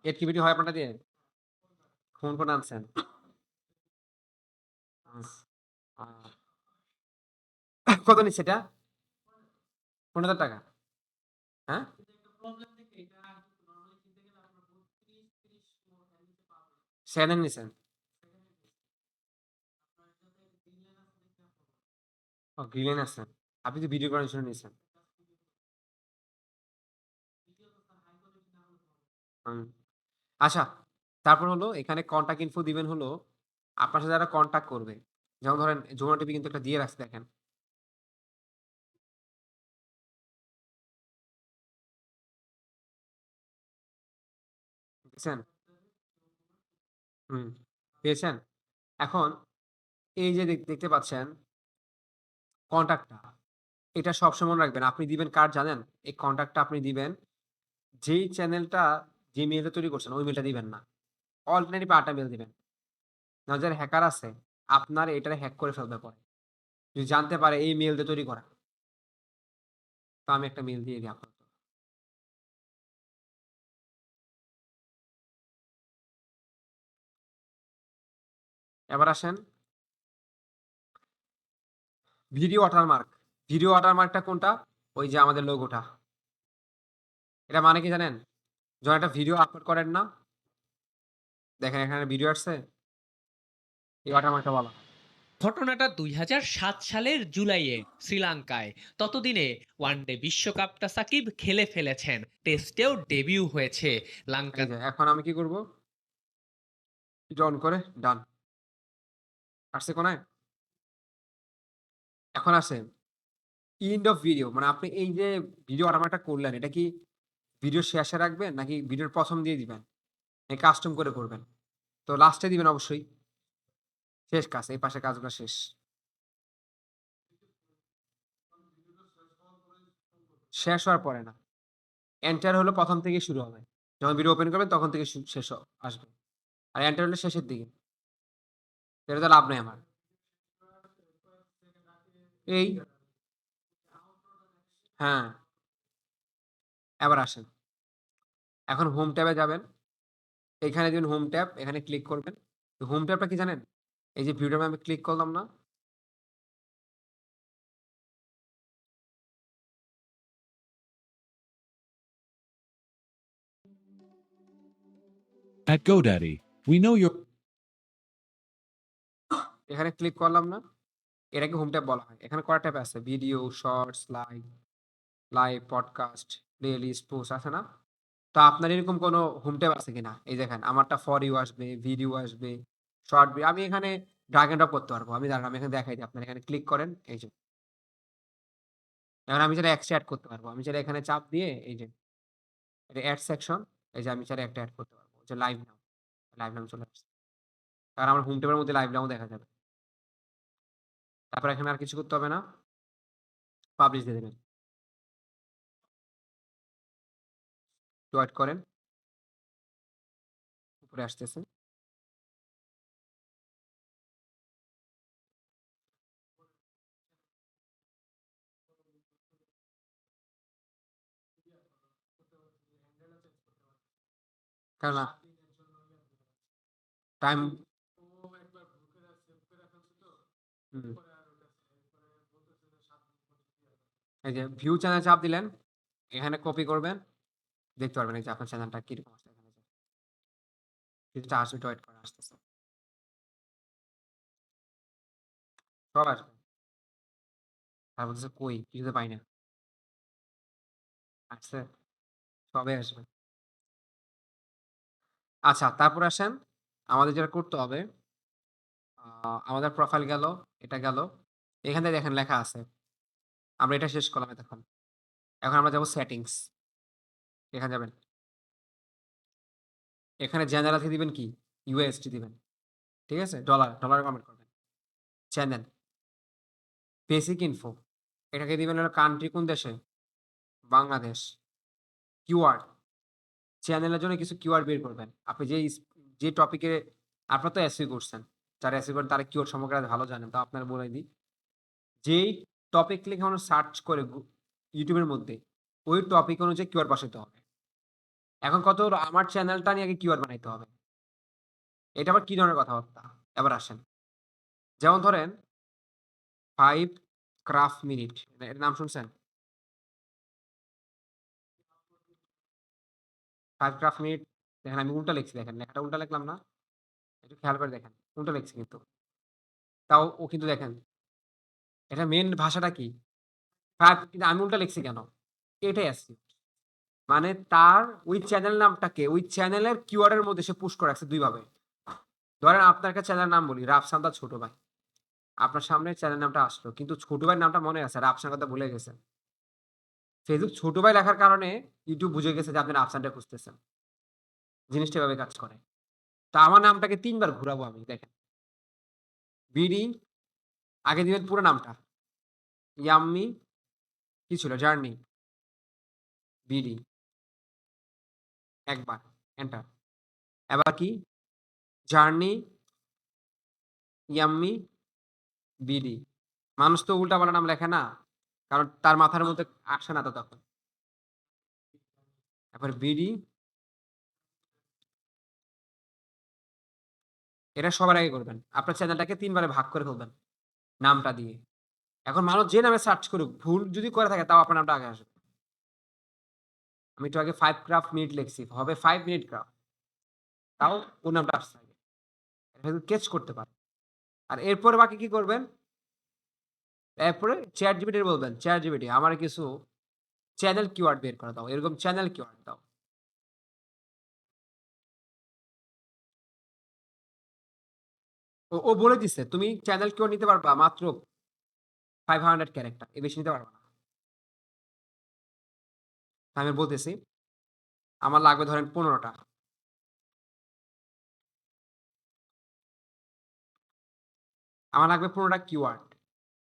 [SPEAKER 1] এর কি ভিডিও হয় আপনারটা দিয়ে? কোন ফোন আনছেন? আ কত নিচ্ছে এটা? ৳১৫,০০০? হ্যাঁ? সেকেন্ড হ্যান্ড নিছেন? ও গ্রিনল্যান্ড আছেন। আপনি তো ভিডিও করার জন্য নিছেন। হুম। আচ্ছা, তারপর হলো এখানে কনট্যাক্ট ইনফো দিবেন হলো আপনার সাথে যারা কনট্যাক্ট করবে। যেমন ধরেন যমুনা টিভি কিন্তু একটা দিয়ে রাখছে দেখেন। দেখছেন? হুম, পেয়েছেন? এখন এই যে দেখতে পাচ্ছেন কনট্যাক্টটা, এটা সবসময় মনে রাখবেন। আপনি দিবেন কার জানেন? এই কনট্যাক্টটা আপনি দিবেন যেই চ্যানেলটা যে মেইলটা তৈরি করছেন ওই মেইলটা দিবেন না। অল্টারনেটিভ আরেকটা মেইল দিবেন। না যারা হ্যাকার আছে আপনার এটারে হ্যাক করে ফেলবে পরে। যদি জানতে পারে এই মেইল দিয়ে তৈরি করা। তো আমি একটা মেইল দিয়ে দিই আপাতত। এবার আসেন ভিডিও ওয়াটারমার্ক। ভিডিও ওয়াটারমার্কটা কোনটা? ওই যে আমাদের লোগোটা। এটা মানে কি জানেন? যখন একটা ভিডিও আপলোড করেন না? দেখেন এখানে ভিডিও আসছে? এই ওয়াটারমার্কটা বলা হয়।
[SPEAKER 4] ঘটনাটা ২০০৭ সালের জুলাইয়ে শ্রীলঙ্কায়। ততদিনে ওয়ানডে বিশ্বকাপটা সাকিব খেলে ফেলেছেন, টেস্টেও ডেবিউ হয়েছে। লঙ্কা
[SPEAKER 1] এই যে এখন আমি কি করব? এটা অন করে ডান। আসছে কোনায়? এখন আসেন এন্ড অফ ভিডিও মানে আপনি এই যে ভিডিও ওয়াটারমার্কটা করলেন এটা কি ভিডিও শেষে রাখবেন নাকি ভিডিওর ১ম দিয়ে দিবেন? নাকি কাস্টম করে করবেন? তো লাস্টে দিবেন অবশ্যই। শেষ কাজ। এই পাশের কাজগুলো শেষ। শেষ হওয়ার পরে না। এন্টার হলো ১ম থেকে শুরু হবে। যখন ভিডিও ওপেন করবেন তখন থেকে শেষ আসবে। আর এন্টার হলো শেষের দিকে। এটাতে লাভ নাই আমার। এই হ্যাঁ, এবার আসেন। এখন হোম ট্যাবে যাবেন। এখানে দিবেন হোম ট্যাব, এখানে ক্লিক করবেন। তো হোম ট্যাবটা কি জানেন? এই যে ভিডিওর আমি ক্লিক করলাম না?
[SPEAKER 5] At GoDaddy, we know your
[SPEAKER 1] এখানে ক্লিক করলাম না? এটাকে হোম ট্যাব বলা হয়। এখানে কয়টা ট্যাব আছে? Video, shorts, live, podcast, playlist, post আছে না? তো আপনার এরকম কোনো হোম ট্যাব আছে কিনা? এই দেখেন আমারটা ফর ইউ আসবে, ভিডিও আসবে, আমি এখানে ড্রাগ এন্ড ড্রপ করতে পারবো। আমি দাঁড়ান আমি এখানে দেখাই দিই। আপনারা এখানে ক্লিক করেন, এই যে। এখন আমি চাইলে এক্সট্রা এড করতে পারবো। আমি চাইলে এখানে চাপ দিয়ে এই যে এটা এড সেকশন, এই যে আমি চাইলে একটা এড করতে পারবো। যে লাইভ নাও, লাইভ নাও চলে আসছে। কারণ আমার হোম ট্যাবের মধ্যে লাইভ নাও দেখা যাবে। তারপর এখানে আর কিছু করতে হবে না। পাবলিশ দিয়ে দেবেন। একটু ওয়েট করেন। উপরে আসতেছে। কারণ টাইম হুম। এই যে ভিউ চ্যানেল চাপ দিলেন। এখানে কপি করবেন। দেখতে পারবেন এই যে আপনার চ্যানেলটা কিরকম আসছে এখানে যে। কিছুটা আসবে একটু ওয়েট করেন আসতেছে। সব আসবে। তারপর বলতেছে কই? কিছুতে পাই না। আসছে? সবে আসবে। আচ্ছা তারপর আসেন আমাদের যেটা করতে হবে আমাদের প্রোফাইল গেল, এটা গেল। এখান থেকে দেখেন লেখা আছে। আমরা এটা শেষ করলাম এতক্ষণ। এখন আমরা যাবো সেটিংস। এখানে যাবেন। এখানে জেনারেল থেকে দিবেন কি? USD দিবেন। ঠিক আছে? ডলারে কনভার্ট করবেন। Channel, basic info. এটাকে দিবেন হলো কান্ট্রি কোন দেশে? বাংলাদেশ। কিওয়ার্ড, চ্যানেলের জন্য কিছু কিওয়ার্ড বের করবেন। আপনি যে টপিকে আপনারা তো এসইও করছেন। যারা এসইও করেন তারা কিওয়ার্ড সম্পর্কে আরো ভালো জানেন। তাও আপনারে বলে দিই। যেই টপিক লিখে মানুষ সার্চ করে YouTube এর মধ্যে, ওই টপিক অনুযায়ী কিওয়ার্ড বসাইতে হবে। এখন কথা হলো আমার চ্যানেলটা নিয়ে আগে কিওয়ার্ড বানাইতে হবে। এটা আবার কি ধরনের কথাবার্তা? এবার আসেন। যেমন ধরেন 5 ক্রাফট মিনিট। এর নাম শুনছেন? 5 ক্রাফট মিনিট দেখেন আমি উল্টা লিখছি দেখেন। লেখাটা উল্টা লিখলাম না? একটু খেয়াল করে দেখেন। উল্টা লিখছি কিন্তু। তাও ও কিন্তু দেখেন এটা মেইন ভাষাটা কি? 5 কিন্তু আমি উল্টা লিখছি কেন? এটাই এসইও। মানে তার ওই চ্যানেল নামটাকে ওই চ্যানেলের কিওয়ার্ডের মধ্যে সে পুশ করে রাখছে ২ ভাবে। ধরেন আপনার একটা চ্যানেলের নাম বলি, রাফসানদার ছোট ভাই। আপনার সামনে চ্যানেল নামটা আসলো। কিন্তু ছোট ভাইয়ের নামটা মনে আছে, রাফসান কথা ভুলে গেছেন। ফেসবুক ছোট ভাই লেখার কারণে ইউটিউব বুঝে গেছে যে আপনি রাফসানটা খুঁজতেছেন। জিনিসটা এভাবে কাজ করে। তো আমার নামটাকে ৩ বার ঘুরাবো আমি, দেখেন। বিডি আগে দিবেন পুরো নামটা। ইয়াম্মি কি ছিল? জার্নি, বিডি একবার, এন্টার। এবার কি? Journey, yummy, BD. মানুষ তো উল্টাপাল্টা নাম লেখে না। কারণ তার মাথার মধ্যে আসে না তো তখন। এবার বিডি, এটা সবার আগে করবেন। আপনার চ্যানেলটাকে ৩ বারে ভাগ করে ফেলবেন নামটা দিয়ে। এখন মানুষ যে নামে সার্চ করুক, ভুল যদি করে থাকে তাও আপনার নামটা আগে আসবে। আমি একটু আগে 5 ক্রাফট মিনিট লিখছি। হবে 5 মিনিট ক্রাফট। তাও ওর নামটা আসছে আগে। এটা কিন্তু কেচ করতে পারে। আর এরপরে বাকি কি করবেন? এরপরে ChatGPT বলবেন, ChatGPT আমার কিছু চ্যানেল কিওয়ার্ড বের করে দাও। এরকম চ্যানেল কিওয়ার্ড দাও। ও বলে দিছে তুমি চ্যানেল কিওয়ার্ড নিতে পারবা মাত্র 500 ক্যারেক্টার। এর বেশি নিতে পারবা না। আমি বলতেছি, আমার লাগবে ধরেন ১৫ টা। আমার লাগবে ১৫ টা কিওয়ার্ড।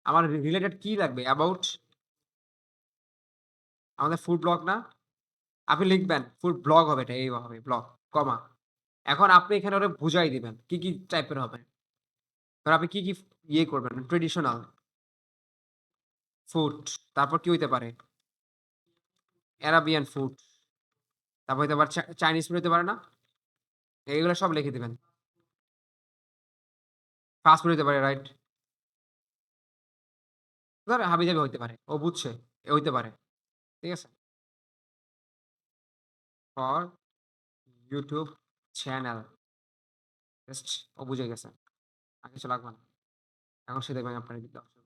[SPEAKER 1] আমার রিলেটেড কি লাগবে? অ্যাবাউট আমাদের ফুড ব্লগ না? আপনি লিখবেন ফুড ব্লগ হবে, এটা এই হবে ব্লগ, কমা। এখন আপনি এখানে ওরে বুঝাই দিবেন কি টাইপের হবে। ধরেন আপনি কি ইয়ে করবেন? ট্রেডিশনাল ফুড, তারপর কি হইতে পারে? অ্যারাবিয়ান ফুড, তারপর হইতে পারে চাইনিজ ফুড হইতে পারে না? এইগুলো সব লিখে দিবেন। ফাস্ট ফুড হইতে পারে, রাইট? ধরেন হাবিজাবি হইতে পারে। ও বুঝছে, এ হইতে পারে। ঠিক আছে? For YouTube channel. জাস্ট ও বুঝে গেছে। আর কিছু লাগবে না। এখন সে দেখবেন আপনার দিতে হবে।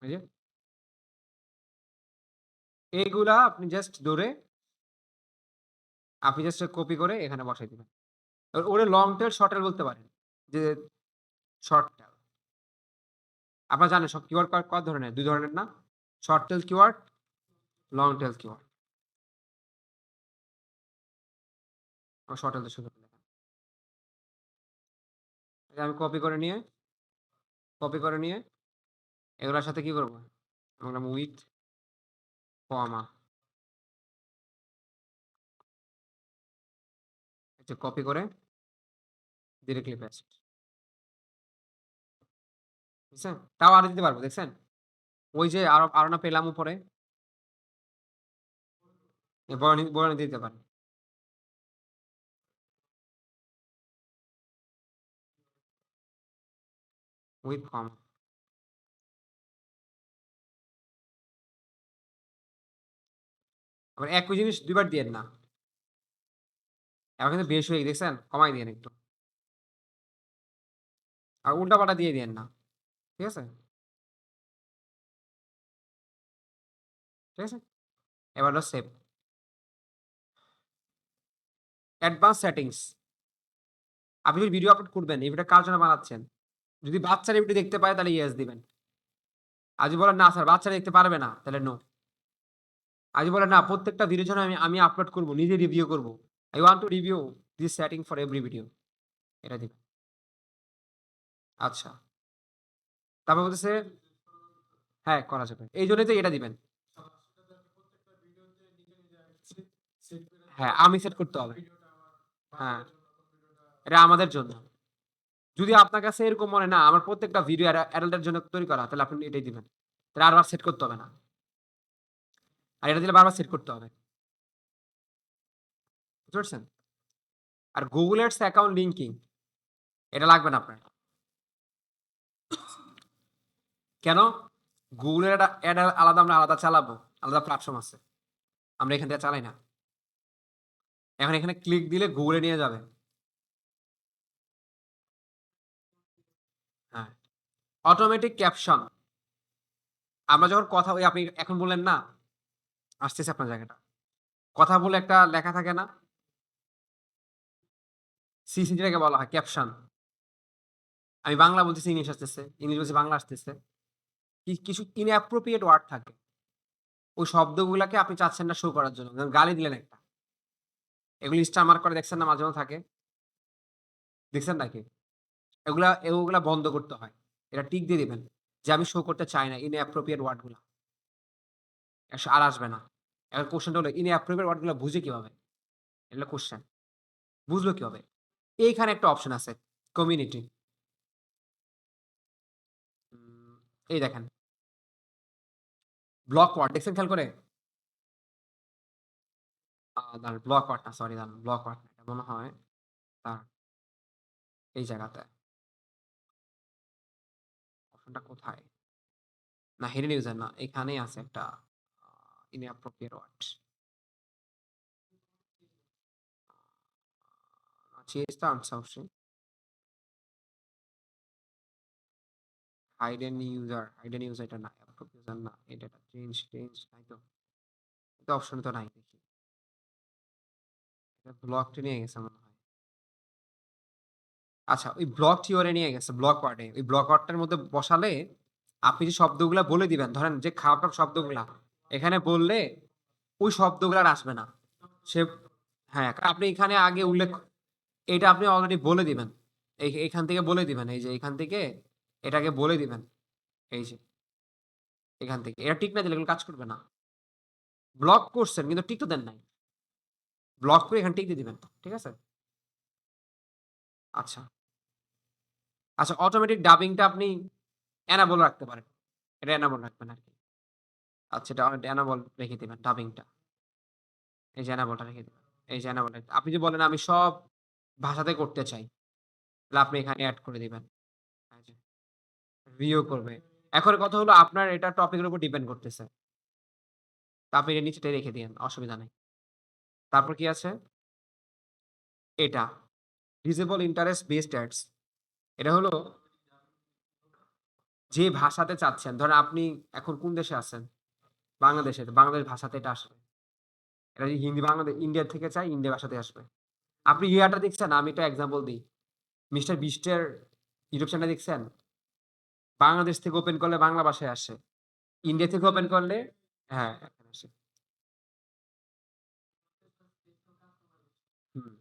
[SPEAKER 1] এই যে এইগুলা আপনি জাস্ট ধরে আপনি জাস্ট কপি করে এখানে বসাই দিবেন। ওরে লং টেল, শর্ট টেল বলতে পারেন। যে শর্ট টেল। আপনারা জানেন সব কিওয়ার্ড কয় ধরনের? ২ ধরনের না? Short tail keyword, long tail keyword. Short tail দিয়ে শুরু করতে দেখেন। এটা আমি কপি করে নিয়ে এগুলোর সাথে কি করব? আমরা উইথ কমা এটা কপি করে ডিরেক্টলি পেস্ট। বুঝছেন? তাও আরো দিতে পারবো, দেখছেন? ওই যে আরো না পেলাম উপরে? বড় দিতে পারেন। উইথ কমা। আবার একই জিনিস ২ বার দিয়েন না। এবার কিন্তু বেশি হয়ে দেখছেন? কমাই দিয়েন একটু। আর উল্টাপাল্টা দিয়ে দিয়েন না। ঠিক আছে? ঠিক আছে? এবার হলো সেভ। Advance settings. আপনি যদি ভিডিও আপলোড করবেন, এই ভিডিওটা কার জন্য বানাচ্ছেন? যদি বাচ্চারা এই ভিডিও দেখতে পায় তাহলে ইয়েস দিবেন। আর যদি বলেন না স্যার বাচ্চারা দেখতে পারবে না, তাহলে নো। আর যদি বলেন না প্রত্যেকটা ভিডিওর জন্য আমি আপলোড করব, নিজে রিভিউ করব। I want to review this setting for every video. এটা দিবেন। আচ্ছা। তারপর বলতেছে হ্যাঁ, করা যাবে। এইজন্যই তো এটা দিবেন। হ্যাঁ, আমি সেট করতে হবে। হ্যাঁ, এটা আমাদের জন্য। যদি আপনার কাছে এরকম মনে না আমার প্রত্যেকটা ভিডিও অ্যাডাল্টের জন্য তৈরি করা, তাহলে আপনি এটাই দিবেন। তাহলে আর সেট করতে হবে না। আর এটা দিলে বারবার সেট করতে হবে। বুঝতে পারছেন? আর Google Ads অ্যাকাউন্ট লিংকিং এটা লাগবে না আপনার। কেন? Google এর অ্যাড আলাদা আমরা আলাদা চালাবো। আলাদা প্ল্যাটফর্ম আছে। আমরা এখান থেকে চালাই না। এখন এখানে ক্লিক দিলে Google এ নিয়ে যাবে। হ্যাঁ। Automatic caption. আমরা যখন কথা আপনি এখন বললেন না আসতেছে আপনার জায়গাটা। কথা বলে একটা লেখা থাকে না? সিসি যেটাকে বলা হয় ক্যাপশন। আমি বাংলা বলতেছি, ইংলিশ আসতেছে। ইংলিশ বলছি, বাংলা আসতেছে। কিছু inappropriate ওয়ার্ড থাকে। ওই শব্দগুলাকে আপনি চাচ্ছেন না শো করার জন্য। যেমন গালি দিলেন একটা। এগুলি স্টার মার্ক করে দেখছেন না মাঝে, মাঝে থাকে? দেখছেন নাকি? এগুলা বন্ধ করতে হয়। এটা টিক দিয়ে দিবেন। যে আমি শো করতে চাই না inappropriate ওয়ার্ড গুলা। আর আসবে না। এখন কোয়েশ্চেনটা হলো inappropriate ওয়ার্ড গুলা বুঝে কিভাবে? এটা হলো কোয়েশ্চেন। বুঝলো কিভাবে? এইখানে একটা অপশন আছে। কমিউনিটি। এই দেখেন। ব্লক ওয়ার্ড দেখছেন খেয়াল করে? দাঁড়ান, ব্লক ওয়ার্ড না, সরি দাঁড়ান, ব্লক ওয়ার্ড না। এটা মনে হয় দাঁড়ান, এই জায়গাতে। অপশনটা কোথায়? না, হিডেন ইউজার না। এখানেই আছে একটা inappropriate word. Change the answer option. Hidden user এটা না, appropriate ইউজার না। এটা চেঞ্জ নাই তো। এটা অপশন তো নাই দেখি। এটা ব্লকটি নিয়ে গেছে মনে হয়। আচ্ছা, ওই ব্লকটি ওরে নিয়ে গেছে ব্লক ওয়ার্ডে। ওই ব্লক ওয়ার্ডটার মধ্যে বসালে আপনি যে শব্দগুলা বলে দিবেন, ধরেন যে খারাপ শব্দগুলা এখানে বললে ওই শব্দগুলো আর আসবে না। সে হ্যাঁ, আপনি এখানে আগে উল্লেখ, এটা আপনি অলরেডি বলে দিবেন। এখান থেকে বলে দিবেন। এই যে এখান থেকে এটাকে বলে দিবেন। এই যে এখান থেকে। এটা টিক না দিলে এগুলো কাজ করবে না। ব্লক করছেন কিন্তু টিক তো দেন নাই। ব্লক করে এখানে টিক দিয়ে দিবেন। ঠিক আছে? আচ্ছা। আচ্ছা, অটোমেটিক ডাবিংটা আপনি এনাবল রাখতে পারেন। এটা এনাবল রাখবেন আরকি। আচ্ছা, এটা এনাবল রেখে দিবেন ডাবিংটা। এই যে এনাবলটা রেখে দিবেন। এই যে এনাবলটা। আপনি যে বলেন আমি সব ভাষাতে করতে চাই। তাহলে আপনি এখানে এড করে দিবেন। এই যে ভিউ করবে। এখন কথা হলো আপনার এটা টপিকের উপর ডিপেন্ড করতেছে। তো আপনি এর নিচেটাই রেখে দিয়েন। অসুবিধা নাই। তারপর কি আছে? এটা। Disable interest based ads. এটা হলো যে ভাষাতে চাচ্ছেন। ধরেন আপনি এখন কোন দেশে আছেন? বাংলাদেশে। তো বাংলাদেশ ভাষাতে এটা আসবে। এটা যদি হিন্দি বাংলাদেশ ইন্ডিয়া থেকে চাই, ইন্ডিয়া ভাষাতে আসবে। আপনি ইয়াটা দেখছেন? আমি একটা এক্সাম্পল দিই। মিস্টার বিস্টের ইউটিউব চ্যানেল দেখছেন? বাংলাদেশ থেকে ওপেন করলে বাংলা ভাষায় আসে। ইন্ডিয়া থেকে ওপেন করলে হ্যাঁ, এখানে আসে। হুম।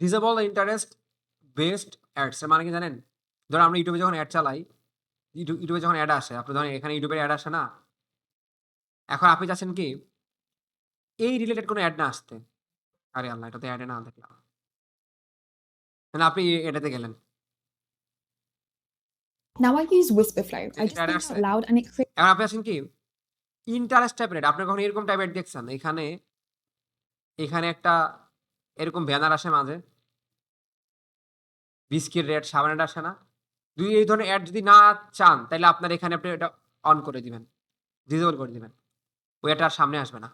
[SPEAKER 1] ডিসেবল ইন্টারেস্ট বেসড অ্যাডস এর মানে কি জানেন? ধরুন আমরা ইউটিউবে যখন অ্যাড চালাই, ইউটিউবে যখন অ্যাড আসে, আপনি ধরেন এখানে ইউটিউবের অ্যাড আসে না? এখন আপনি চাচ্ছেন কি এই রিলেটেড কোনো অ্যাড না আসতে। আরে আল্লাহ! এটা তো অ্যাডে না দেখলাম। তাহলে আপনি এটাতে গেলেন।
[SPEAKER 2] Now I use Whisperflow. I just
[SPEAKER 1] এটা অ্যাড
[SPEAKER 2] think
[SPEAKER 1] আসছে?
[SPEAKER 2] out loud and it creates
[SPEAKER 1] এখন আপনি আছেন কি ইন্টারেস্ট টাইপের অ্যাড। আপনি কখনো এরকম টাইপের অ্যাড দেখছেন? এখানে একটা এরকম ব্যানার আসে মাঝে। বিস্কিট রেড, সাবান অ্যাড আসে না? যদি এই ধরনের অ্যাড যদি না চান, তাইলে আপনার এখানে আপনি এটা অন করে দিবেন। ডিসেবল করে দিবেন। ওই অ্যাডটা আর সামনে আসবে না।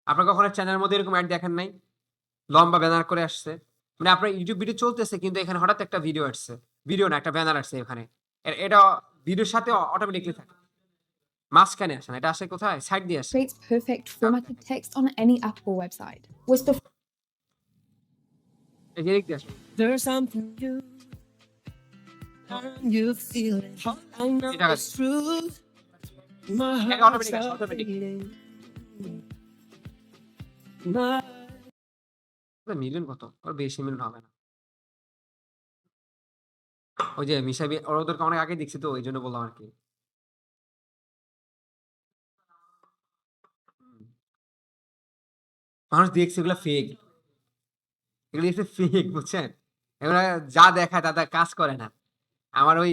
[SPEAKER 1] আপনার কখনো চ্যানেলের মধ্যে এরকম অ্যাড দেখেন নাই? লম্বা ব্যানার করে আসছে। মানে আপনার ইউটিউব ভিডিও চলতেছে কিন্তু এখানে হঠাৎ একটা ভিডিও আসছে। ভিডিও না, একটা ব্যানার আসছে এখানে। এটা ভিডিওর সাথে অটোমেটিক্যালি থাকে। মাঝখানে আসে না। এটা আসে কোথায়? সাইড দিয়ে আসে।
[SPEAKER 2] perfect formatted text on any Apple website. Whisperflow
[SPEAKER 1] এই যে এদিক দিয়ে আসে।
[SPEAKER 6] There's something new, and you feel it. I know
[SPEAKER 1] এটা
[SPEAKER 6] it's true. My
[SPEAKER 1] এটা
[SPEAKER 6] heart's
[SPEAKER 1] অটোমেটিক আসে, অটোমেটিক।
[SPEAKER 6] beating. My
[SPEAKER 1] মিলিয়ন কত? ওর বেশি মিলিয়ন হবে না। ওই যে মিশাবি ওদেরকে অনেক আগে দেখছি তো এইজন্য বললাম আরকি। মানুষ দেখছে এগুলা ফেক। এগুলো দেখছে ফেক, বুঝছেন? এগুলা যা দেখায় তা কাজ করে না। আমার ওই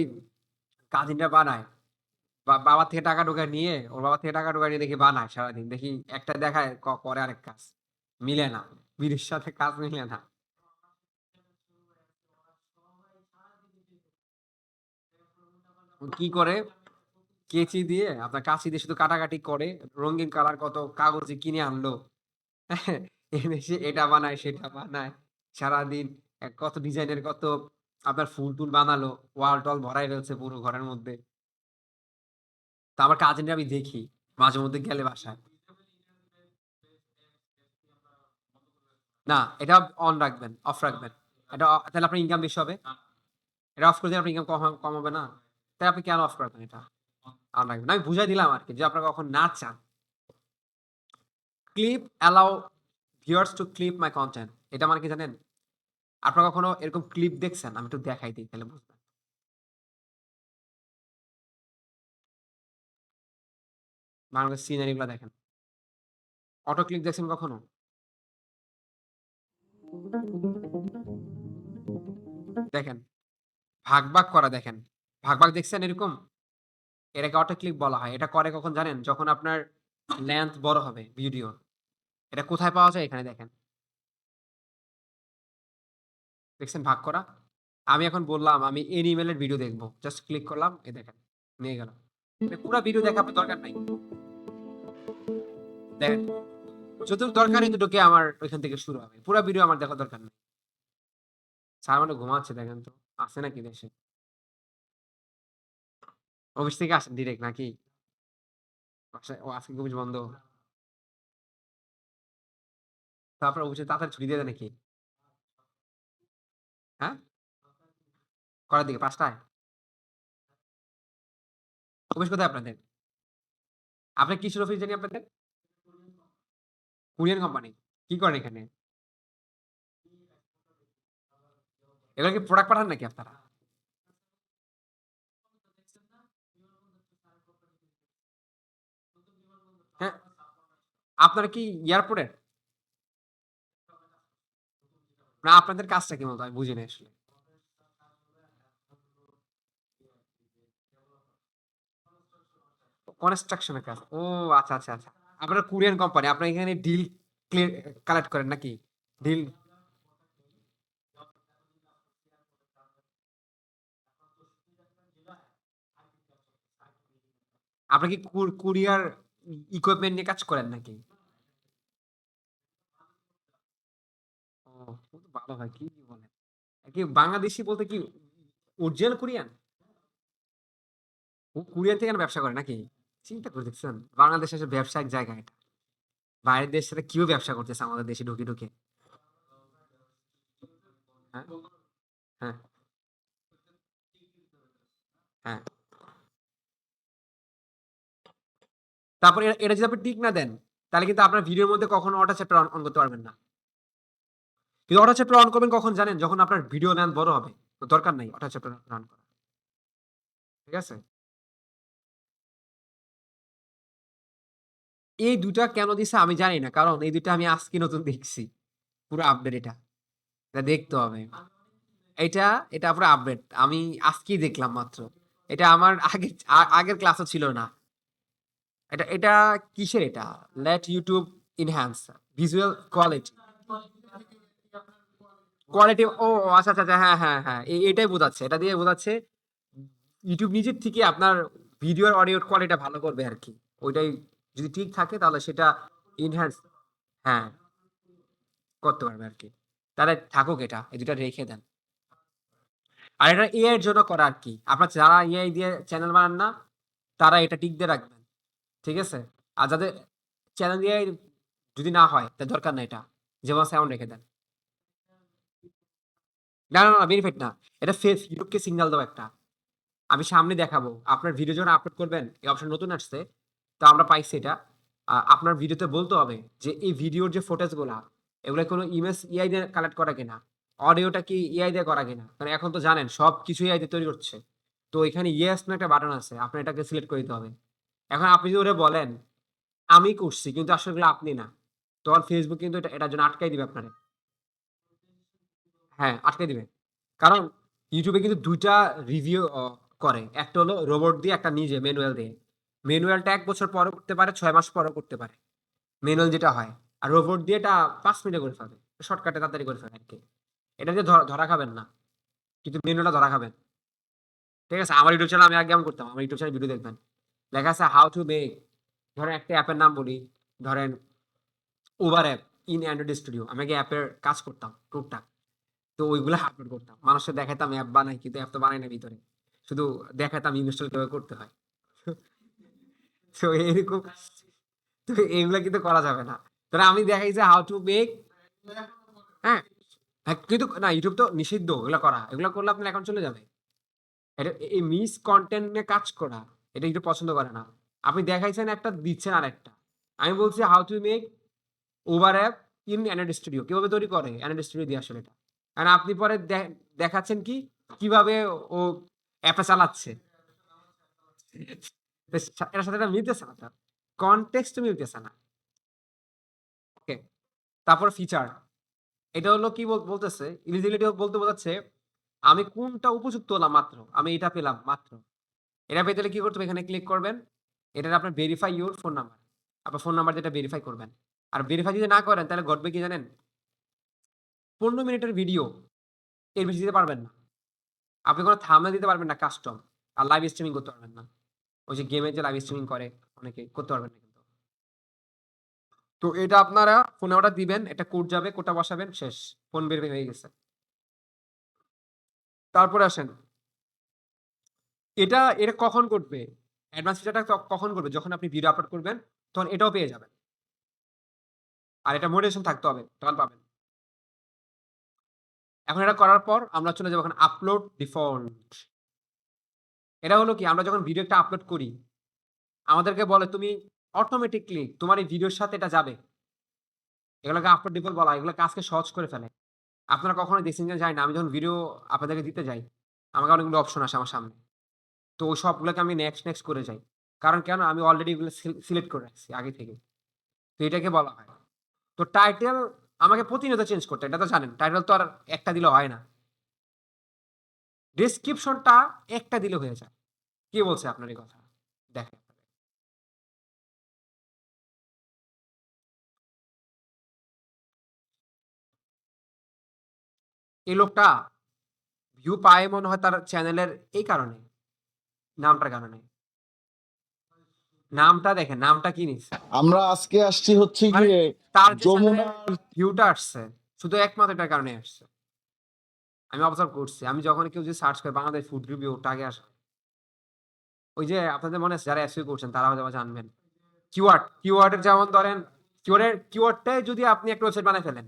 [SPEAKER 1] কাজিনটা বানায়। বাবার থেকে টাকা ঢোকায় নিয়ে, ওর বাবার থেকে টাকা ঢোকায় নিয়ে দেখি বানায় সারাদিন। দেখি একটা দেখায় করে আরেক কাজ। মিলে না। বিড়ির সাথে কাজ মিলে না। ও কি করে? কেচি দিয়ে আপনার কাঁচি দিয়ে শুধু কাটাকাটি করে, রঙিন কালার কত কাগজে কিনে আনলো। এনে সে এটা বানায়, সেটা বানায়। সারাদিন কত ডিজাইনের কত আপনার ফুল-টুল বানালো, ওয়াল-টল ভরাই ফেলছে পুরো ঘরের মধ্যে। তো আমার কাজিনরা আমি দেখি মাঝে মধ্যে গেলে বাসায়। না, এটা অন রাখবেন, অফ রাখবেন। এটা তাহলে আপনার ইনকাম বেশি হবে। এটা অফ করে দিলে আপনার ইনকাম কম হবে না? তাহলে আপনি কেন অফ রাখবেন এটা? অন রাখবেন। আমি বুঝাই দিলাম আরকি যে আপনারা কখন না চান। Clip allow viewers to clip my content. এটা মানে কি জানেন? আপনারা কখনো এরকম ক্লিপ দেখছেন? আমি একটু দেখাই দিই তাহলে বুঝবেন। বাংলাদেশ সিনারি গুলা দেখেন। অটো ক্লিপ দেখছেন কখনো? দেখেন। ভাগ করা দেখেন। ভাগ দেখছেন এরকম? এটাকে অটো ক্লিক বলা হয়। এটা করে কখন জানেন? যখন আপনার লেংথ বড় হবে ভিডিওর। এটা কোথায় পাওয়া যায়? এখানে দেখেন। দেখছেন ভাগ করা? আমি এখন বললাম আমি এনিমেল এর ভিডিও দেখব। জাস্ট ক্লিক করলাম, এই দেখেন নিয়ে গেল। মানে পুরা ভিডিও দেখা আপনার দরকার নাই। দেখেন, যতটুকু দরকার এতটুকু আমার ওইখান থেকে শুরু হবে। পুরা ভিডিও আমার দেখার দরকার নেই। স্যার মানে ঘুমাচ্ছে দেখেন তো। আছে নাকি দেশে? অফিস থেকে আসেন ডিরেক্ট নাকি? বাসায় ও আজকে কি অফিস বন্ধ? তো আপনার অফিসে তাড়াতাড়ি ছুটি দিয়ে দেয় নাকি? হ্যাঁ? কটার দিকে? ৫ টায়? অফিস কোথায় আপনাদের? আপনার কিসের অফিস জানি আপনাদের? Korean company. কি করেন এখানে? এগুলো কি প্রোডাক্ট পাঠান নাকি আপনারা? হ্যাঁ? আপনারা কি এয়ারপোর্টের? না আপনাদের কাজটা কি মূলত? আমি বুঝি নাই আসলে। কনস্ট্রাকশন এর কাজ। ও আচ্ছা। আপনারা কোরিয়ান কোম্পানি। আপনারা এখানে ডিল কালেক্ট করেন নাকি? ডিল আপনারা কি কুরিয়ার ইকুইপমেন্ট নিয়ে কাজ করেন নাকি? ও, ভালো ভাই কি বলেন? কি বাংলাদেশী বলতে কি অরিজিনাল কোরিয়ান? কোরিয়ান থেকে না ব্যবসা করে নাকি? চিন্তা করে দেখছেন? বাংলাদেশ আসলে ব্যবসায়িক জায়গা এটা। বাইরের দেশের সাথে কিভাবে ব্যবসা করতেছে আমাদের দেশে ঢুকে। হ্যাঁ? হ্যাঁ, হ্যাঁ। তারপরে এটা যদি আপনি টিক না দেন, তাহলে কিন্তু আপনার ভিডিওর মধ্যে কখনো অটো চ্যাপ্টার অন করতে পারবেন না। কিন্তু অটো চ্যাপ্টার অন করবেন কখন জানেন? যখন আপনার ভিডিও লেন্থ বড় হবে। তো দরকার নাই অটো চ্যাপ্টার রান করা। ঠিক আছে? এই ২ টা কেন দিছে আমি জানি না। কারণ এই ২ টা আমি আজকে নতুন দেখছি। পুরো আপডেট এটা। এটা দেখতে হবে। এটা, এটা পুরো আপডেট। আমি আজকেই দেখলাম মাত্র। এটা আমার আগের ক্লাসও ছিল না। এটা কিসের এটা? Let YouTube enhance visual quality. Quality আচ্ছা। হ্যাঁ। এটাই বোঝাচ্ছে। এটা দিয়ে বোঝাচ্ছে YouTube নিজের থেকে আপনার ভিডিও আর অডিওর কোয়ালিটিটা ভালো করবে আরকি। ওইটাই যদি ঠিক থাকে তাহলে সেটা এনহান্স হ্যাঁ, করতে পারবে আরকি। তাহলে থাকুক এটা। এই ২ টা রেখে দেন। আর এটা এআই এর জন্য করা আরকি। আপনার যারা এআই দিয়ে চ্যানেল বানান না, তারা এটা টিক দিয়ে রাখবেন। ঠিক আছে? আর যাদের চ্যানেল এআই যদি না হয়, তাহলে দরকার নাই এটা। যেমন আছে এমন রেখে দেন। না, বেনিফিট না। এটা YouTube কে সিগন্যাল দাও একটা। আমি সামনে দেখাবো। আপনার ভিডিও যখন আপলোড করবেন, এই অপশন নতুন আসছে। তো আমরা পাইছি এটা। আপনার ভিডিওতে বলতে হবে যে এই ভিডিওর যে ফুটেজ গুলা, এগুলা কোনো ইমেজ এআই দিয়ে কালেক্ট করা কিনা? অডিওটা কি এআই দিয়ে করা কিনা? কারণ এখন তো জানেন সবকিছু এআই দিয়ে তৈরি করছে। তো এখানে ইয়েস না একটা বাটন আছে। আপনার এটাকে সিলেক্ট করে দিতে হবে। এখন আপনি যদি ওরে বলেন, আমি করছি কিন্তু আসলে এগুলো আপনি না। তখন Facebook কিন্তু এটার জন্য আটকাই দিবে আপনারে। হ্যাঁ, আটকাই দিবে। কারণ YouTube এ কিন্তু ২ টা রিভিউ করে। একটা হলো রোবট দিয়ে, একটা নিজে ম্যানুয়াল দিয়ে। ম্যানুয়ালটা ১ বছর পরেও করতে পারে, ৬ মাস পরেও করতে পারে। ম্যানুয়াল যেটা হয়। আর রোবট দিয়ে এটা ৫ মিনিটে করে ফেলে। শর্টকাটে তাড়াতাড়ি করে ফেলে আরকি। এটা দিয়ে ধরা খাবেন না। কিন্তু ম্যানুয়ালটা ধরা খাবেন। ঠিক আছে? আমার ইউটিউব চ্যানেল আমি আগে করতাম। আমার ইউটিউব চ্যানেলে ভিডিও দেখবেন। লেখা আছে হাউ টু মেক ধরেন একটা অ্যাপের নাম বলি। ধরেন Uber app in Android studio. আমি আগে অ্যাপের কাজ করতাম টুকটাক। তো ওইগুলা আপলোড করতাম। মানুষকে দেখাইতাম অ্যাপ বানাই, কিন্তু অ্যাপ তো বানাই না ভিতরে। শুধু দেখাতাম ইনস্টল কিভাবে করতে হয়। তো এরকম, তো এগুলা কিন্তু করা যাবে না। তাহলে আমি দেখাইছি হাউ টু মেক, হ্যাঁ? হ্যাঁ, কিন্তু না, YouTube তো নিষিদ্ধ এগুলা করা। এগুলা করলে আপনার অ্যাকাউন্ট চলে যাবে। এটা এই মিস কনটেন্ট নিয়ে কাজ করা, এটা YouTube পছন্দ করে না। আপনি দেখাইছেন একটা, দিচ্ছেন আরেকটা। আমি বলছি how to make Uber app in Android studio. কিভাবে তৈরি করে? অ্যান্ড্রয়েড স্টুডিও দিয়ে আসলে এটা। কারণ আপনি পরে দেখাচ্ছেন কি? কিভাবে ও অ্যাপটা চালাচ্ছে। তো এটার সাথে এটা মিলতেছে না তার। কনটেক্সট মিলতেছে না। ওকে। তারপর ফিচার। এটা হলো কি বলতেছে? এলিজিবিলিটি বলতে বোঝাচ্ছে আমি কোনটা উপযুক্ত হলাম মাত্র। আমি এটা পেলাম মাত্র। এটা পেতে হলে কি করতে হবে? এখানে ক্লিক করবেন। এটাতে আপনার ভেরিফাই ইউর ফোন নাম্বার। আপনার ফোন নাম্বার যেটা ভেরিফাই করবেন। আর ভেরিফাই যদি না করেন তাহলে ঘটবে কি জানেন? 15 মিনিটের ভিডিও এর বেশি দিতে পারবেন না। আপনি কোনো থাম্বনেল দিতে পারবেন না কাস্টম। আর লাইভ স্ট্রিমিং করতে পারবেন না। ওই যে গেমের যে লাইভ স্ট্রিমিং করে অনেকে, করতে পারবেন না কিন্তু। তো এটা আপনারা ফোনে অর্ডার দিবেন, একটা কোড যাবে, কোডটা বসাবেন, শেষ। ফোন ভেরিফাই হয়ে গেছে। তারপরে আসেন, এটা কখন ঘটবে? অ্যাডভান্স ফিচারটা কখন ঘটবে? যখন আপনি ভিডিও আপলোড করবেন, তখন এটাও পেয়ে যাবেন। আর এটা মোটিভেশন থাকতে হবে, তখন পাবেন। এখন এটা করার পর আমরা চলে যাবো এখন আপলোড ডিফল্ট। এটা হলো কি? আমরা যখন ভিডিও একটা আপলোড করি, আমাদেরকে বলে তুমি অটোমেটিকলি তোমার এই ভিডিওর সাথে এটা যাবে। এগুলোকে আপলোড ডিফল্ট বলা হয়। এগুলো কাজকে সহজ করে ফেলে। আপনারা কখনোই দেখছেন কিনা জানি না। আমি যখন ভিডিও আপনাদেরকে দিতে যাই, আমাকে অনেকগুলো অপশন আসে আমার সামনে। তো ওই সবগুলোকে আমি নেক্সট করে যাই। কারণ কেন? আমি অলরেডি এগুলো সিলেক্ট করে রাখছি আগে থেকে। তো এটাকে বলা হয়। তো টাইটেল আমাকে প্রতিনিয়ত চেঞ্জ করতে হয়, এটা তো জানেন। টাইটেল তো আর একটা দিলে হয় না। ডেসক্রিপশনটা একটা দিলে হয়ে যায়। কে বলছে আপনার এই কথা? দেখেন। এই লোকটা ভিউ পায় মনে হয় তার চ্যানেলের এই কারণে, নামটার কারণে। নামটা দেখেন, নামটা কি নিচ্ছে?
[SPEAKER 7] আমরা আজকে আসছি হচ্ছে
[SPEAKER 1] মানে
[SPEAKER 7] গিয়ে
[SPEAKER 1] তার যে চ্যানেলের
[SPEAKER 7] যমুনার
[SPEAKER 1] ভিউটা আসছে, শুধু একমাত্র এটার কারণে আসছে। আমি অবজার্ভ করছি। আমি যখন কেউ যদি সার্চ করে বাংলাদেশ ফুড রিভিউ, ওটা আগে আসে। ওই যে আপনাদের মনে আছে যারা এসইও করছেন তারা হয়তো বা জানবেন। কিওয়ার্ডের যেমন ধরেন, কিওয়ার্ডটাই যদি আপনি একটা ওয়েবসাইট বানায় ফেলেন,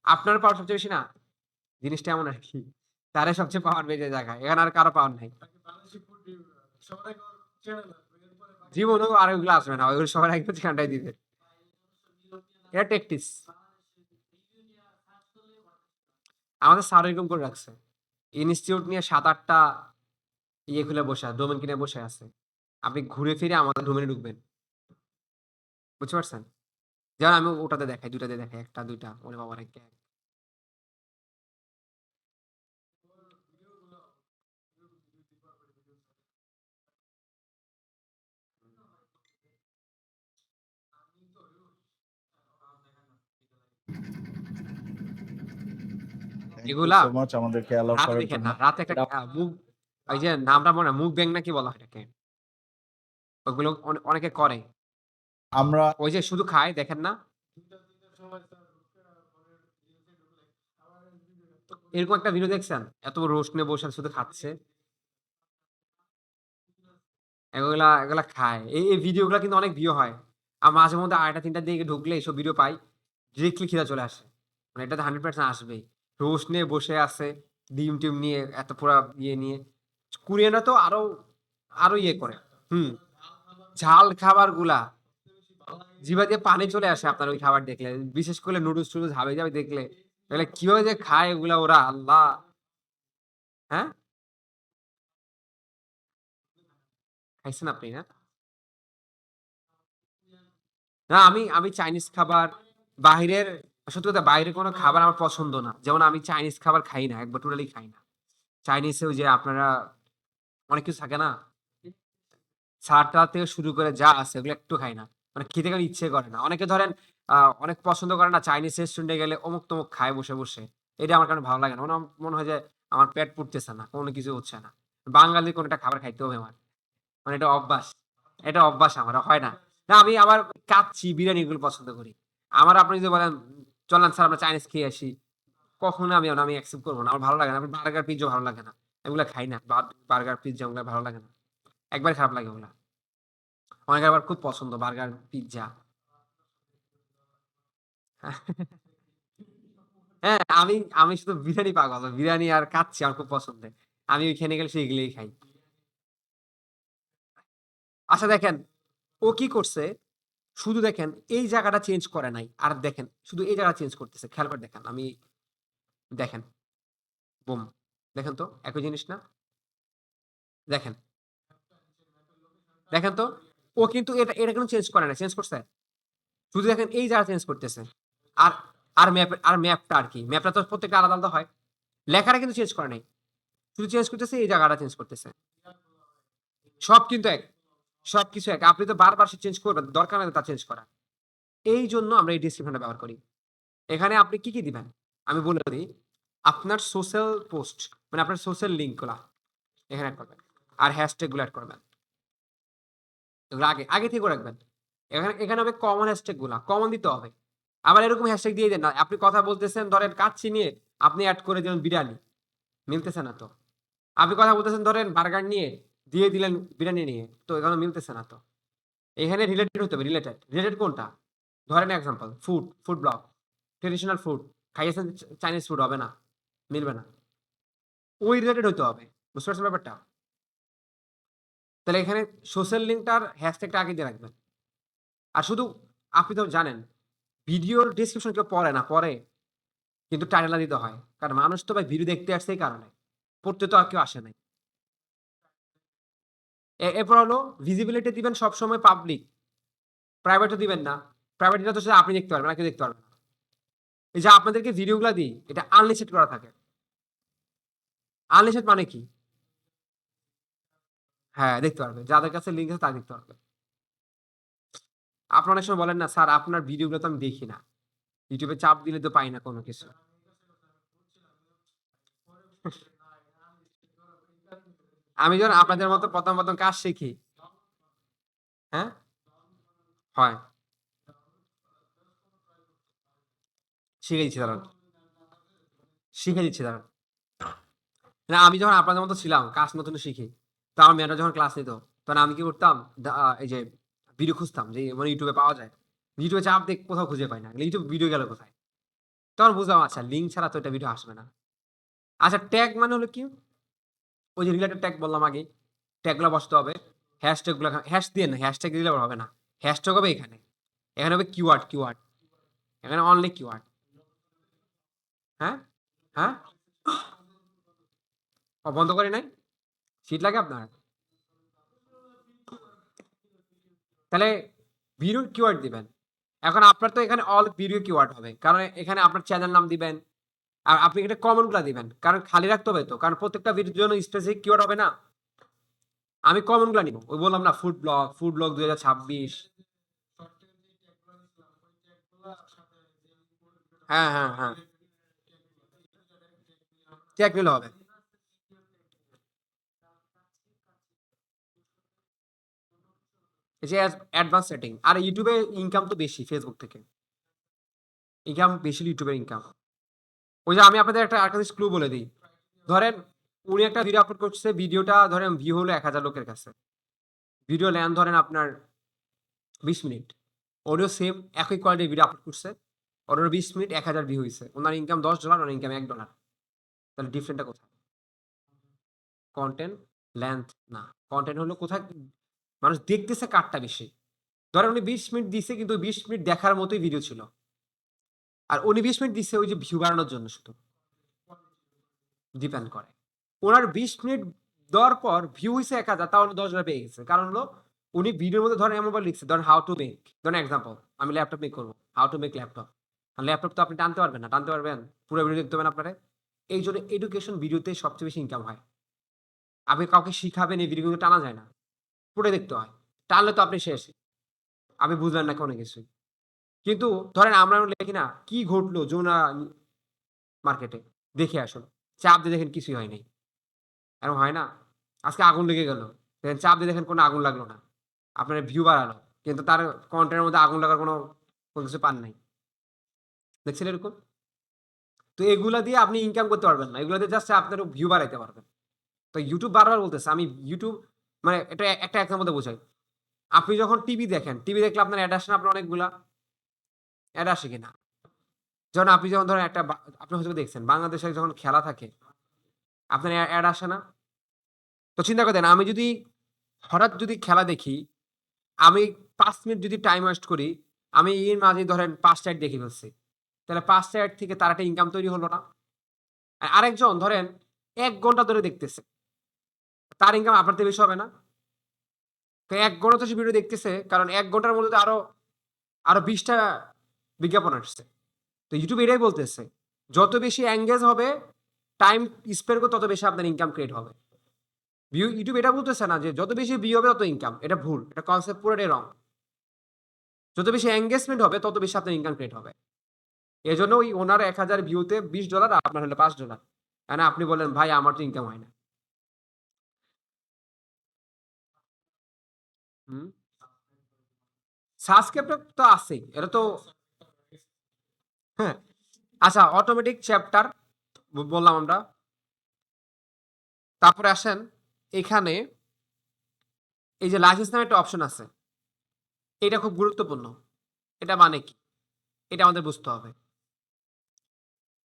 [SPEAKER 1] আপনার পাওয়ার সবচেয়ে বেশি না? জিনিসটা এমন আরকি। তারে সবচেয়ে পাওয়ার বেশি জায়গায়। এখানে আর কারো পাওয়ার নাই। জীবনেও আর ওইগুলো আসবে না। ওইগুলো সবার আগে ঠিকানাটাই দিবে। এটা ট্যাকটিক্স। আমাদের স্যার এরকম করে রাখছে। ইনস্টিটিউট নিয়ে ৭-৮ টা ইয়ে খুলে বসে আছে, ডোমেইন কিনে বসে আছে। আপনি ঘুরে ফিরে আমাদের ডোমেইনে ঢুকবেন। বুঝতে পারছেন? যেমন আমি ওটাতে দেখাই, ২ টাতে দেখাই, ১ টা ২ টা। ওরে বাবা রে!
[SPEAKER 7] থ্যাংক ইউ
[SPEAKER 1] এগুলা
[SPEAKER 7] সো মাচ আমাদেরকে অ্যালাউ
[SPEAKER 1] রাতে
[SPEAKER 7] করার
[SPEAKER 1] দেখেন
[SPEAKER 7] জন্য।
[SPEAKER 1] না। রাতে একটা মুভ, ওই যে নামটা মনে হয় মুভব্যাং নাকি বলা হয় এটাকে। ওগুলো অনেকে করে।
[SPEAKER 7] আমরা
[SPEAKER 1] ওই যে শুধু খায়, দেখেন না? এরকম একটা ভিডিও দেখছেন? এত রোস্ট নিয়ে বসে শুধু খাচ্ছে। এগুলা খায়। এই ভিডিওগুলা কিন্তু অনেক ভিউ হয়। আর মাঝে মধ্যে ২টা ৩টার দিকে ঢুকলে এসব ভিডিও পাই। ডিরেক্টলি খিদা চলে আসে। মানে এটাতে 100% আসবেই। রোস্ট নিয়ে বসে আছে, ডিম-টিম নিয়ে, এত পুরা ইয়ে নিয়ে। কোরিয়ানরা তো আরো ইয়ে করে। হুম। ঝাল খাবারগুলা জিহ্বা দিয়ে পানি চলে আসে আপনার ওই খাবার দেখলে। বিশেষ করে নুডলস-টুডলস হাবিজাবি দেখলে। এগুলা কিভাবে যে খায় এগুলা ওরা, আল্লাহ! হ্যাঁ? খাইছেন আপনি না? না, আমি চাইনিজ খাবার, বাহিরের, সত্যি কথা বাইরের কোনো খাবার আমার পছন্দ না। যেমন আমি চাইনিজ খাবার খাই না, একবার টোটালি খাই না। চাইনিজে ওই যে আপনারা অনেক কিছু থাকে না? সালাদ-টালাদ থেকে শুরু করে যা আছে ওগুলো একটু খাই না। মানে খেতে গেলে ইচ্ছে করে না। অনেকে ধরেন অনেক পছন্দ করে না, চাইনিজ রেস্টুরেন্টে গেলে অমুক-তমুক খায় বসে। এটা আমার কারণে ভালো লাগে না। মনে হয় যে আমার পেট পুড়তেছে না, কোনো কিছু হচ্ছে না। বাঙালির কোনো একটা খাবার খাইতে হবে আমার। মানে এটা অভ্যাস। এটা অভ্যাস আমার, হয় না। না, আমি আবার কাচ্চি, বিরিয়ানি এগুলো পছন্দ করি। আমার আপনি যদি বলেন, "চলেন স্যার আমরা চাইনিজ খেয়ে আসি।" কখনো আমি অ্যাকসেপ্ট করবো না। আমার ভালো লাগে না। আমার বার্গার, পিজ্জা ভালো লাগে না। এগুলা খাই না। বার্গার, পিজ্জা ওগুলা ভালো লাগে না। একবারে খারাপ লাগে ওগুলা। অনেকের আবার খুব পছন্দ বার্গার, পিজ্জা। হ্যাঁ, আমি শুধু বিরিয়ানি পাগল। বিরিয়ানি আর কাচ্চি আমার খুব পছন্দের। আমি ওইখানে গেলে সেগুলোই খাই। আচ্ছা দেখেন, ও কি করছে? শুধু দেখেন এই জায়গাটা চেঞ্জ করে নাই। আর দেখেন শুধু এই জায়গাটা চেঞ্জ করতেছে। খেয়াল করে দেখেন। দেখেন, বুম। দেখেন তো একই জিনিস না? দেখেন, দেখেন তো। ও কিন্তু এটা কিন্তু চেঞ্জ করে নাই। চেঞ্জ করছে? শুধু দেখেন এই জায়গা চেঞ্জ করতেছে। আর ম্যাপটা আর কি। ম্যাপটা তো প্রত্যেকটা আলাদা, আলাদা হয়। লেখাটা কিন্তু চেঞ্জ করে নাই। শুধু চেঞ্জ করতেছে এই জায়গাটা চেঞ্জ করতেছে। সব কিন্তু এক। সবকিছু এক। আপনি তো বারবার সে চেঞ্জ করবেন। দরকার নাই তো তা চেঞ্জ করা। এইজন্য আমরা এই ডেসক্রিপশনটা ব্যবহার করি। এখানে আপনি কি দিবেন? আমি বলে দিই। আপনার সোশ্যাল পোস্ট মানে আপনার সোশ্যাল লিঙ্কগুলা এখানে এড করবেন। আর হ্যাশট্যাগ গুলো এড করবেন। এগুলো আগে থেকে করে রাখবেন। এখানে হবে কমন হ্যাশট্যাগ গুলা। কমন দিতে হবে। আবার এরকম হ্যাশট্যাগ দিয়ে দেন না। আপনি কথা বলতেছেন ধরেন কাচ্চি নিয়ে, আপনি এড করে দিলেন বিরিয়ানি। মিলতেছে না তো। আপনি কথা বলতেছেন ধরেন বার্গার নিয়ে, দিয়ে দিলেন বিরিয়ানি নিয়ে। তো এখানে মিলতেছে না তো। এখানে রিলেটেড হতে হবে। রিলেটেড কোনটা? ধরেন example food blog, traditional food. খাইয়েছেন চাইনিজ ফুড, হবে না। মিলবে না। ওই রিলেটেড হইতে হবে। বুঝতে পারছেন ব্যাপারটা? তাহলে এখানে সোশ্যাল লিঙ্কটার হ্যাশট্যাগটা আগে দিয়ে রাখবেন। আর শুধু আপনি তো জানেন ভিডিওর ডেসক্রিপশন কেউ পড়ে না, পড়ে কিন্তু টাইটেলটা দিতে হয়। কারণ মানুষ তো ভাই ভিডিও দেখতে আসছে এই কারণে। পড়তে তো আর কেউ আসে নাই। এরপর হলো ভিজিবিলিটি দিবেন সবসময় পাবলিক। প্রাইভেটও দিবেন না। প্রাইভেটটা তো শুধু আপনি দেখতে পারবেন না, কেউ দেখতে পারবে না। এই যে আপনাদেরকে ভিডিওগুলো দিই, এটা আনলিমিটেড করা থাকে। আনলিমিটেড মানে কি? হ্যাঁ, দেখতে পারবে। যাদের কাছে লিঙ্ক আছে তারা দেখতে পারবে। আপনারা অনেক সময় বলেন না, স্যার আপনার ভিডিওগুলো তো আমি দেখি না। ইউটিউবে চাপ দিলে তো পাই না কোনো কিছু। আমি যখন আপনাদের মতো প্রথম কাজ শিখি, হ্যাঁ? হয়। শিখে দিচ্ছি দাঁড়ান। শিখে দিচ্ছি দাঁড়ান। না আমি যখন আপনাদের মতো ছিলাম, কাজ নতুন শিখি। তো আমার ম্যাডাম যখন ক্লাস নিত, তখন আমি কি করতাম? এই যে ভিডিও খুঁজতাম যে মানে ইউটিউবে পাওয়া যায়। ইউটিউবে চাপ দিয়ে কোথাও খুঁজে পাই না। ইউটিউব ভিডিও গেল কোথায়? তখন বুঝলাম আচ্ছা লিঙ্ক ছাড়া তো এটা ভিডিও আসবে না। আচ্ছা ট্যাগ মানে হলো কি? ওই যে রিলেটেড ট্যাগ বললাম আগে। ট্যাগগুলো বসাতে হবে। হ্যাশট্যাগুলো হ্যাশ দিয়ে না, হ্যাশট্যাগ দিলে আবার হবে না। হ্যাশট্যাগ হবে এখানে। এখানে হবে কিওয়ার্ড। এখানে অনলি কিওয়ার্ড। হ্যাঁ? হ্যাঁ? বন্ধ করি নাই? শীত লাগে আপনার? তাহলে ভিডিও কিওয়ার্ড দিবেন। এখন আপনার তো এখানে অল ভিডিও কিওয়ার্ড হবে। কারণ এখানে আপনার চ্যানেল নাম দিবেন। আর আপনি এটা কমন গুলা দিবেন। কারণ খালি রাখতে হবে তো। কারণ প্রত্যেকটা ভিডিওর জন্য স্পেসিফিক কিওয়ার্ড হবে না। আমি কমন গুলা নিব। ওই বললাম না ফুড ব্লগ 2026। হ্যাঁ। ট্যাগ নিলে হবে। এই যে অ্যাডভান্স সেটিং। আর ইউটিউবে ইনকাম তো বেশি ফেসবুক থেকে। ইনকাম বেশি ইউটিউবের ইনকাম। ওই যে আমি আপনাদের আরেকটা ক্লু বলে দিই। ধরেন উনি একটা ভিডিও আপলোড করছে, ভিডিওটা ধরেন ভিউ হলো 1000 লোকের কাছে। ভিডিও লেন্থ ধরেন আপনার 20 মিনিট। ওরও সেম একই কোয়ালিটির ভিডিও আপলোড করছে। ওরও 20 মিনিট 1000 ভিউ হইছে। ওনার ইনকাম $10, ওনার ইনকাম $1। তাহলে ডিফারেন্টটা কোথায়? কনটেন্ট লেন্থ না। কনটেন্ট হলো কোথায় মানুষ দেখতেছে কারটা বেশি। ধরেন উনি 20 মিনিট দিছে কিন্তু 20 মিনিট দেখার মতোই ভিডিও ছিল। আর উনি 20 মিনিট দিছে ওই যে ভিউ বাড়ানোর জন্য শুধু। ডিপেন্ড করে। ওনার 20 মিনিট দেওয়ার পর ভিউ হইছে 1000, তাও উনি $10 পেয়ে গেছে। কারণ হলো উনি ভিডিওর মধ্যে ধরেন এমনভাবে লিখছে, ধরেন হাউ টু মেক, ধরেন এক্সাম্পল আমি ল্যাপটপ মেক করবো, হাউ টু মেক ল্যাপটপ। আর ল্যাপটপ তো আপনি টানতে পারবেন না, টানতে পারবেন? পুরো ভিডিও দেখতে হবে আপনারা। এই জন্য এডুকেশন ভিডিওতে সবচেয়ে বেশি ইনকাম হয়। আপনি কাউকে শিখাবেন এই ভিডিও কিন্তু টানা যায় না, পুরো দেখতে হয়। টানলে তো আপনি শেষ, আপনি বুঝলেন না কোনো কিছুই। কিন্তু ধরেন আমরা লিখি না কি ঘটলো যমুনা মার্কেটে, দেখে আসুন, চাপ দিয়ে দেখেন কিছুই হয়নি। এরকম হয় না? আজকে আগুন লেগে গেল, দেখেন চাপ দিয়ে দেখেন কোনো আগুন লাগলো না, আপনার ভিউ বাড়ালো কিন্তু তার কন্টেন্টের মধ্যে আগুন লাগার কোনো কিছু পান নাই। দেখছেন এরকম? তো এগুলা দিয়ে আপনি ইনকাম করতে পারবেন না। এগুলা দিয়ে জাস্ট আপনার ভিউ বাড়াইতে পারবেন। তো ইউটিউব বারবার বলতেছে, আমি ইউটিউব মানে এটা একটা এক্সাম্পল দিয়ে বোঝাই। আপনি যখন টিভি দেখেন, টিভি দেখলে আপনার অ্যাড আসে না আপনার অনেকগুলা? অ্যাড আসে কিনা? যখন আপনি যখন ধরেন একটা আপনি হয়তো দেখছেন বাংলাদেশে যখন খেলা থাকে, আপনার অ্যাড আসে না? তো চিন্তা করে দেন, আমি যদি হঠাৎ যদি খেলা দেখি, আমি ৫ মিনিট যদি টাইম ওয়েস্ট করি, আমি এর মাঝে ধরেন ৫ টা অ্যাড দেখে ফেলছি। তাহলে ৫ টা অ্যাড থেকে তার একটা ইনকাম তৈরি হলো না? আর আরেকজন ধরেন ১ ঘন্টা ধরে দেখতেছে। তার ইনকাম আপনার থেকে বেশি হবে না? তো ১ ঘন্টা তো সে ভিডিও দেখতেছে, কারণ ১ ঘন্টার মধ্যে তো আরো ২০ টা বিজ্ঞাপন আসছে। তো YouTube এটাই বলতেছে, যত বেশি এনগেজ হবে, টাইম স্পেন্ড করবে, তত বেশি আপনার ইনকাম ক্রিয়েট হবে। YouTube এটা বলতেছে না যে যত বেশি ভিউ হবে তত ইনকাম। এটা ভুল। এটা কনসেপ্ট পুরোটাই রং। যত বেশি এনগেজমেন্ট হবে তত বেশি আপনার ইনকাম ক্রিয়েট হবে। এজন্য ওই ওনার ১,০০০ ভিউতে $20 আর আপনার হলো $5। মানে আপনি বললেন ভাই আমার তো ইনকাম হয় না। হুম? সাবস্ক্রাইবার তো আছেই। এটা তো হ্যাঁ। আচ্ছা, অটোমেটিক চ্যাপ্টার বললাম আমরা। তারপরে আসেন এখানে এই যে লাইসেন্স নামে একটা অপশন আছে। এটা খুব গুরুত্বপূর্ণ। এটা মানে কি? এটা আমাদের বুঝতে হবে।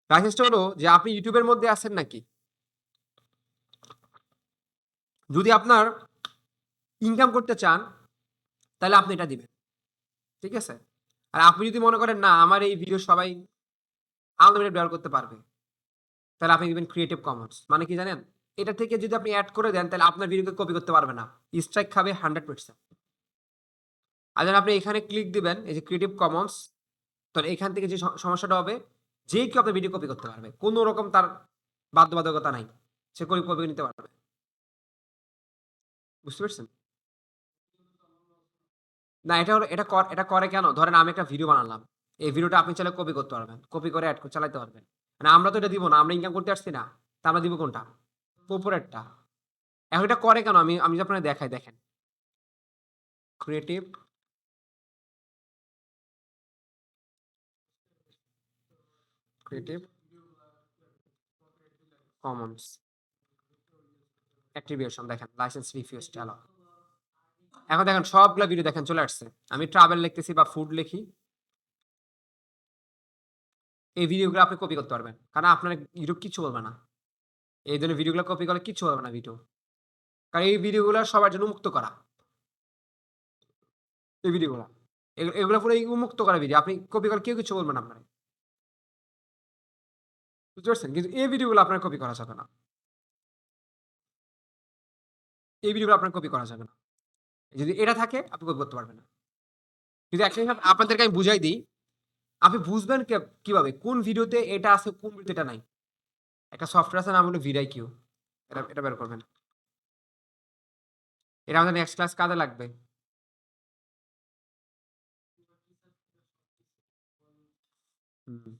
[SPEAKER 1] লাইসেন্সটা হলো যে আপনি ইউটিউবের মধ্যে আছেন নাকি? যদি আপনার ইনকাম করতে চান, তাহলে আপনি এটা দিবেন। ঠিক আছে? আর আপনি যদি মনে করেন না আমার এই ভিডিও সবাই আনলিমিটেড ব্যবহার করতে পারবে, তাহলে আপনি দিবেন ক্রিয়েটিভ কমন্স। মানে কি জানেন? এটা থেকে যদি আপনি অ্যাড করে দেন, তাহলে আপনার ভিডিওকে কপি করতে পারবে না। স্ট্রাইক খাবে 100%। আর যখন আপনি এখানে ক্লিক দিবেন, এই যে ক্রিয়েটিভ কমন্স, তাহলে এখান থেকে যে সমস্যাটা হবে, যে কেউ আপনার ভিডিও কপি করতে পারবে। কোনো রকম তার বাধ্যবাধকতা নাই। সে কপি নিতে পারবে। বুঝতে পারছেন? না, এটা হলো এটা করে কেন? ধরেন আমি একটা ভিডিও বানালাম। এই ভিডিওটা আপনি চাইলে কপি করতে পারবেন। কপি করে এড চালাতে পারবেন। মানে আমরা তো এটা দিব না। আমরা ইনকাম করতে আসছি না। তা আমরা দিব কোনটা? উপরেরটা। এখন এটা করে কেন? আমি যদি আপনাকে দেখাই, দেখেন। ক্রিয়েটিভ কমন্স অ্যাট্রিবিউশন দেখেন, লাইসেন্স রিফিউজড অ্যালাউ। এখন দেখেন সবগুলা ভিডিও দেখেন চলে আসছে। আমি ট্রাভেল লিখতেছি বা ফুড লিখি। এই ভিডিওগুলো আপনি কপি করতে পারবেন। কারণ আপনার ইউটিউব কিচ্ছু বলবে না। এই ধরনের ভিডিওগুলো কপি করলে কিচ্ছু বলবে না ভিডিও। কারণ এই ভিডিওগুলো সবার জন্য মুক্ত করা। এই ভিডিওগুলো। এগুলো পুরো উন্মুক্ত করা ভিডিও। আপনি কপি করলে কেউ কিছু বলবে না আপনার। বুঝতে পারছেন? কিন্তু এই ভিডিওগুলো আপনার কপি করা যাবে না। এই ভিডিওগুলো আপনার কপি করা যাবে না। যদি এটা থাকে আপনি কপি করতে পারবেন না। কিন্তু একটা জিনিস আপনাদেরকে আমি বুঝাই দিই। আপনি বুঝবেন কিভাবে কোন ভিডিওতে এটা আছে, কোন ভিডিওতে এটা নাই। একটা সফটওয়্যার আছে নাম হলো ভিডিআইকিউ। এটা বের করবেন। এটা আমাদের নেক্সট ক্লাস কাজে লাগবে। হুম।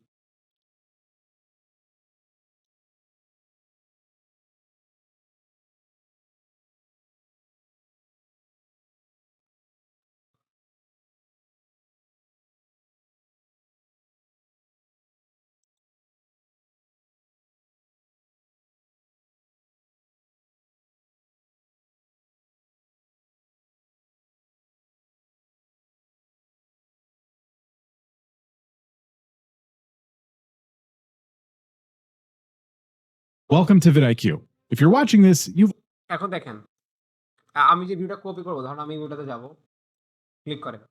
[SPEAKER 5] Welcome to vidIQ. If you're watching this, you've
[SPEAKER 1] এখন দেখেন আমি যে ভিডিওটা কপি করবো, ধরুন আমি এই ভিডিওতে যাব, ক্লিক করেন,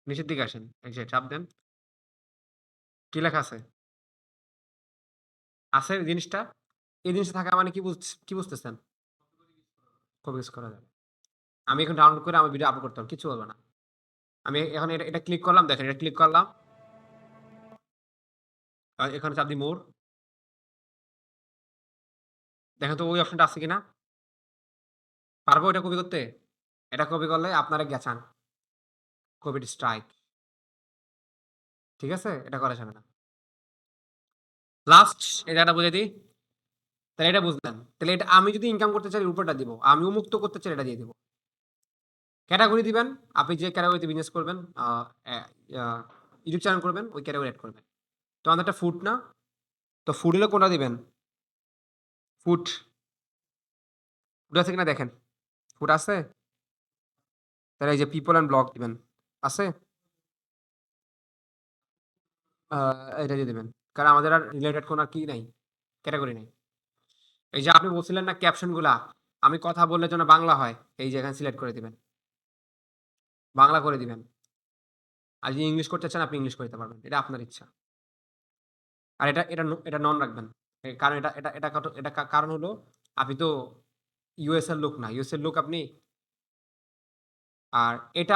[SPEAKER 1] নিচের দিকে আসেন, এই যে চাপ দেন, কি লেখা আছে? আছে এই জিনিসটা? এই জিনিসটা থাকা মানে কি বুঝতেছেন? কপি করা যাবে। আমি এখন ডাউনলোড করে আমার ভিডিও আপলোড করতে হবে, কিছু বলবে না। আমি এখন এটা ক্লিক করলাম, দেখেন এটা ক্লিক করলাম, এখানে চাপ দিই মোর, দেখেন তো ওই অপশনটা আছে কিনা। পারবো এটা কপি করতে? এটা কপি করলে আপনারা গেছান কপি স্ট্রাইক। ঠিক আছে? এটা করা যাবে না। লাস্ট এই জায়গাটা বুঝে দিই। তাহলে এটা বুঝলেন। তাহলে এটা আমি যদি ইনকাম করতে চাই উপরটা দিব, আমি উন্মুক্ত করতে চাই এটা দিয়ে দিব। ক্যাটাগরি দিবেন, আপনি যে ক্যাটাগরিতে বিজনেস করবেন, ইউটিউব চ্যানেল করবেন, ওই ক্যাটাগরি অ্যাড করবেন। তো আমাদেরটা ফুড না? তো ফুড হলে কোনটা দিবেন? ফুড। ফুড আছে কিনা দেখেন। ফুড আছে? তাহলে এই যে পিপল অ্যান্ড ব্লগ দিবেন। আছে? আ এটা দিয়ে দিবেন। কারণ আমাদের আর রিলেটেড কোন আর কি নাই, ক্যাটাগরি নাই। এই যে আপনি বলছিলেন না ক্যাপশনগুলা, আমি কথা বললে যেন বাংলা হয়, এই যে এখানে সিলেক্ট করে দিবেন। বাংলা করে দিবেন। আর যদি ইংলিশ করতে চান আপনি ইংলিশ করে দিতে পারবেন। এটা আপনার ইচ্ছা। আর এটা নন রাখবেন। কারণ এটা কারণ হলো আপনি তো ইউএস এর লোক না। ইউএস এর লোক আপনি। আর এটা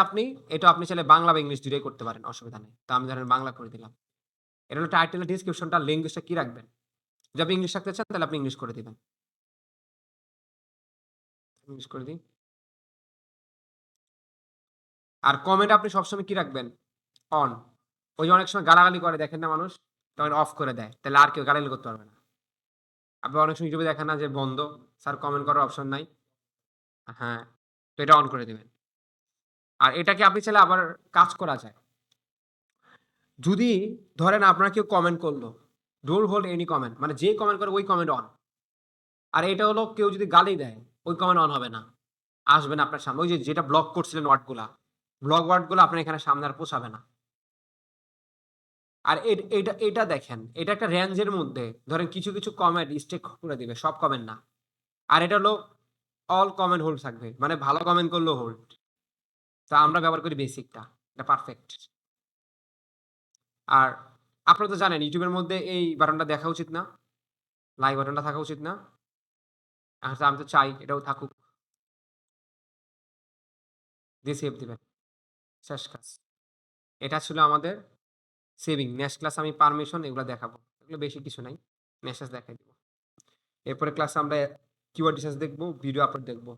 [SPEAKER 1] আপনি চাইলে বাংলা বা ইংলিশ দুটোই করতে পারেন, অসুবিধা নেই। তো আমি ধরেন বাংলা করে দিলাম। এটা হলো টাইটেলের ডেসক্রিপশনটা, ল্যাঙ্গুয়েজটা কি রাখবেন? যদি আপনি ইংলিশ রাখতে চান তাহলে আপনি ইংলিশ করে দিবেন। ইংলিশ করে দিই। আর কমেন্ট আপনি সবসময় কি রাখবেন? অন। ওই যে অনেক সময় গালাগালি করে দেখেন না মানুষ? তখন অফ করে দেয়। তাহলে আর কেউ গালাগালি করতে পারবে না। আপনি অনেক সময় ইউটিউবে দেখেন না যে বন্ধ, স্যার কমেন্ট করার অপশন নাই। হ্যাঁ, তো এটা অন করে দিবেন। আর এটাকে আপনি চাইলে আবার কাজ করা যায়। যদি ধরেন আপনার কেউ কমেন্ট করলো, ডোন্ট হোল্ড এনি কমেন্ট, মানে যে কমেন্ট করে ওই কমেন্ট অন। আর এটা হলো কেউ যদি গালি দেয়, ওই কমেন্ট অন হবে না। আসবে না আপনার সামনে। ওই যে যেটা ব্লক করছিলেন ওয়ার্ডগুলা, ব্লক ওয়ার্ডগুলো আপনার এখানে সামনে আর পৌঁছাবে না। আর এটা দেখেন, এটা একটা রেঞ্জের মধ্যে ধরেন কিছু কমেন্ট স্টেক করে দিবে, সব কমেন্ট না। আর এটা হলো অল কমেন্ট হোল্ড থাকবে, মানে ভালো কমেন্ট করলেও হোল্ড। তা আমরা ব্যবহার করি বেসিকটা, এটা পারফেক্ট। আর আপনারা তো জানেন ইউটিউবের মধ্যে এই বাটনটা দেখা উচিত না, লাইক বাটনটা থাকা উচিত না। আচ্ছা, আমি তো চাই এটাও থাকুক। দিয়ে সেভ দিবেন, শেষ কাজ। এটা ছিল আমাদের সেভিং। নেক্সট ক্লাস আমি পারমিশন এগুলো দেখাবো, এগুলো বেশি কিছু নাই, মেসেজ দেখাই দিব। এরপরে ক্লাসে আমরা কিওয়ার্ড রিসার্চ দেখবো, ভিডিও আপলোড দেখবো।